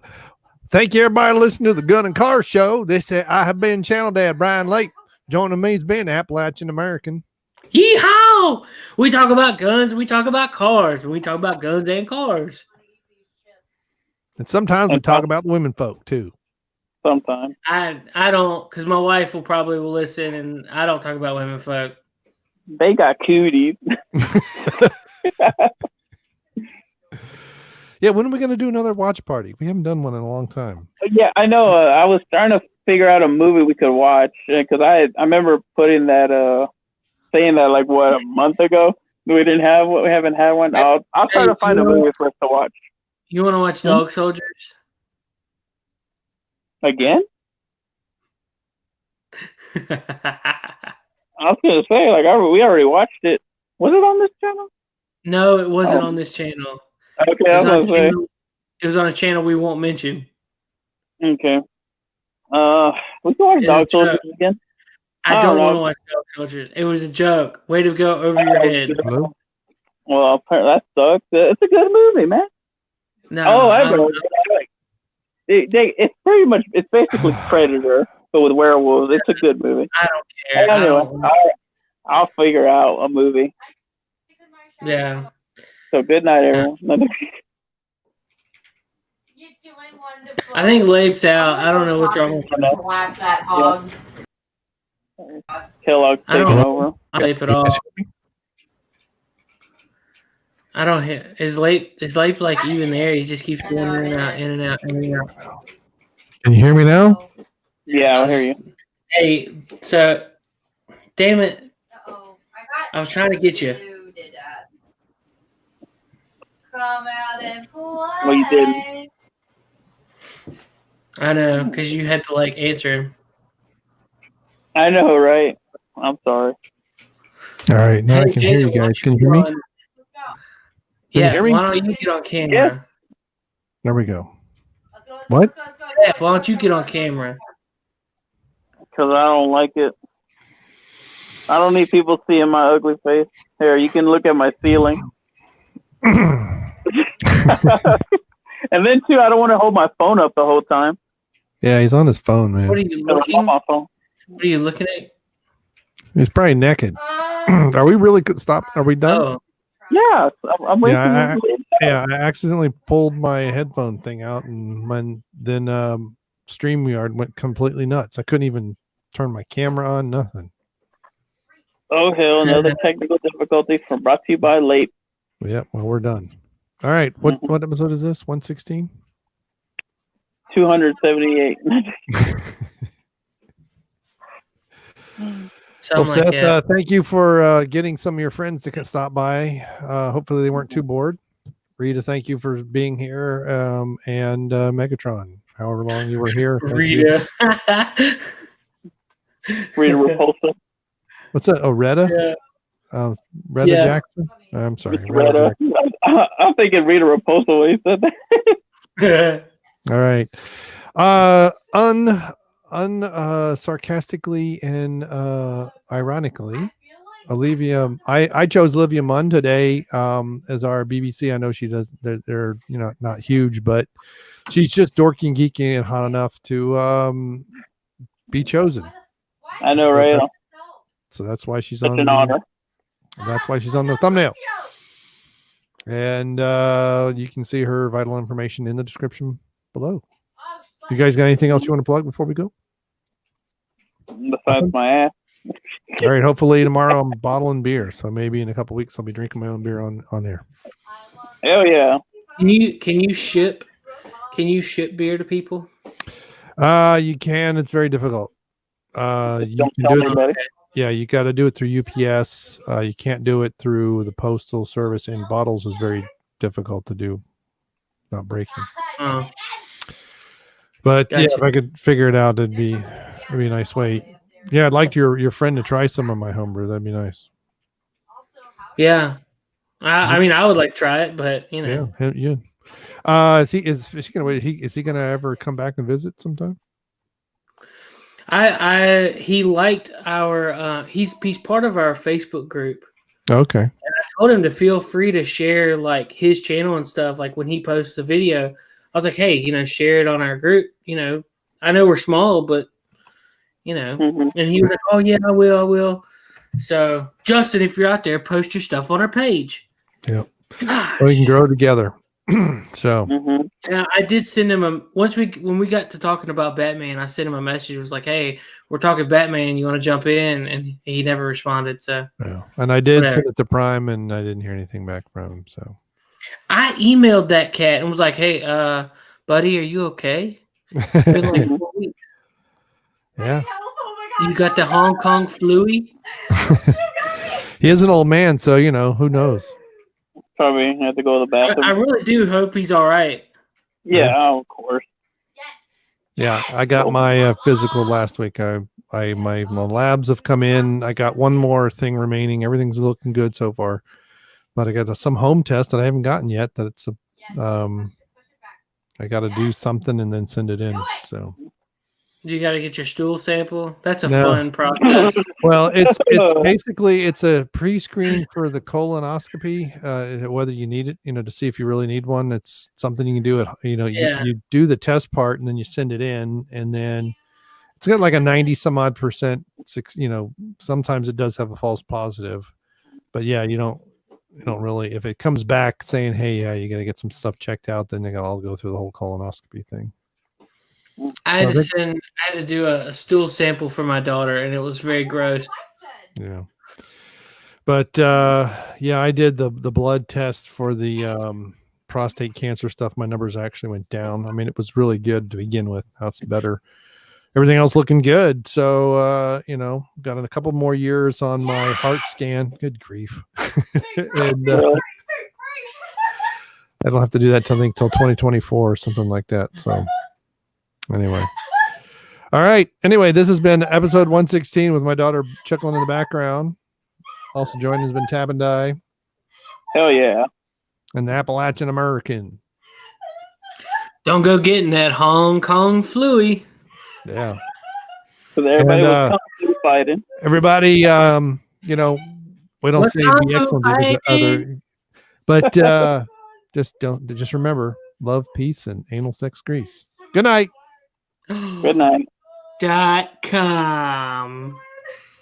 thank you, everybody, listening to the Gun and Car Show. I have been Channel Dad Bryon Lape. Joining me has been Appalachian American. Yeehaw! We talk about guns, we talk about cars, we talk about guns and cars. And sometimes we talk about women folk, too. Sometimes. I don't, because my wife will listen, and I don't talk about women folk. They got cooties. Yeah, when are we going to do another watch party? We haven't done one in a long time. Yeah, I know. I was trying to figure out a movie we could watch, because I remember putting that, saying that like, what, a month ago? We haven't had one. I'll try to find a movie for us to watch. You want to watch Dog Soldiers? Again? I was gonna say, like, we already watched it. Was it on this channel? No, it wasn't on this channel. Okay, I was gonna say. It was on a channel we won't mention. Okay. We can watch Dog Soldiers again. I don't want to watch Dog Soldiers. It was a joke. Way to go over your head. Well, apparently that sucks. It's a good movie, man. No, I know. It's basically Predator, but with werewolves. It's a good movie. I don't care. Anyway, I'll figure out a movie. Yeah. So good night, everyone. I think Lape's out. I don't know what's wrong with him. That hog. Kellogg's taking over. Lape at all. I don't hear. Is Lape like even there? He just keeps going in and out, in and out, in and out. Can you hear me now? Yeah, I'll hear you. Hey, so, damn it. I was trying to get you. Come out and play. Well, you didn't. I know, because you had to like answer him. I know, right? I'm sorry. All right, now I can hear you guys. Can you hear me? Yeah, why don't you get on camera? Yeah. There we go. What? Yeah, why don't you get on camera? Because I don't like it. I don't need people seeing my ugly face. Here, you can look at my ceiling. And then, too, I don't want to hold my phone up the whole time. Yeah, he's on his phone, man. What are you looking at? What are you looking at? He's probably naked. Are we really Stop? Are we done? Oh. Yeah, I'm waiting. I accidentally pulled my headphone thing out, and then StreamYard went completely nuts. I couldn't even turn my camera on, nothing. Oh, hell, another technical difficulty brought to you by Lape. Yep, well, we're done. All right, what episode is this? 116? 278. Well, Seth, thank you for getting some of your friends to stop by. Hopefully they weren't too bored. Rita, thank you for being here. And Megatron, however long you were here. Rita. Rita Repulsa. What's that? Oh, Retta? Yeah. Retta Jackson? I'm sorry. Retta. I'm thinking Rita Repulsa when he said that. All right. Sarcastically and ironically, Olivia, I chose Olivia Munn today as our BBC. I know she does. They're not huge, but she's just dorky and geeky and hot enough to be chosen. I know, right? So that's why she's on. An honor. That's why she's on the thumbnail. And you can see her vital information in the description below. You guys got anything else you want to plug before we go? Besides my ass. All right. Hopefully tomorrow I'm bottling beer, so maybe in a couple weeks I'll be drinking my own beer on air. Hell yeah! Can you ship beer to people? You can. It's very difficult. You can do it. Yeah, you got to do it through UPS. You can't do it through the postal service, and bottles is very difficult to do without breaking. But gotcha. Yeah, if I could figure it out, it'd be a nice way. Yeah, I'd like your friend to try some of my homebrew. That'd be nice. Yeah, I mean, I would like to try it, but Yeah. Is he gonna wait? Is he gonna ever come back and visit sometime? He liked our he's part of our Facebook group. Okay. And I told him to feel free to share like his channel and stuff. Like when he posts a video, I was like, hey, share it on our group. I know we're small, but and he was like, oh yeah, I will. So Justin, if you're out there, post your stuff on our page. Yeah. We can grow together. So yeah, I did send him when we got to talking about Batman, I sent him a message. It was like, hey, we're talking Batman, you want to jump in? And he never responded. So yeah. And I did send it to Prime and I didn't hear anything back from him. So I emailed that cat and was like, hey, buddy, are you okay? It's been like 4 weeks. Yeah. You got the Hong Kong flu? He is an old man, so who knows? Probably have to go to the bathroom. I really do hope he's all right. Yeah, of course. Yes. Yeah, I got my physical last week. My labs have come in. I got one more thing remaining. Everything's looking good so far, but I got some home test that I haven't gotten yet. That it's I got to do something and then send it in. So You got to get your stool sample. That's a No. fun process. well, it's basically it's a pre-screening for the colonoscopy. Whether you need it, to see if you really need one. It's something you can do at you do the test part and then you send it in, and then it's got like a 90 some odd percent. Sometimes it does have a false positive, but yeah, you don't really. If it comes back saying, hey, yeah, you got to get some stuff checked out, then they got to all go through the whole colonoscopy thing. I had to do a stool sample for my daughter, and it was very gross. Yeah. But I did the blood test for the prostate cancer stuff. My numbers actually went down. I mean, it was really good to begin with. Now it's better. Everything else looking good. So, got a couple more years on my heart scan. Good grief. And I don't have to do that till 2024 or something like that. So anyway. All right. Anyway, this has been episode 116 with my daughter chuckling in the background. Also joining has been Tab and Die. Hell yeah. And the Appalachian American. Don't go getting that Hong Kong fluey. Yeah. Because everybody was fighting. Everybody, we don't say be excellent to the other, but just remember, love, peace, and anal sex grease. Good night. Good night. .com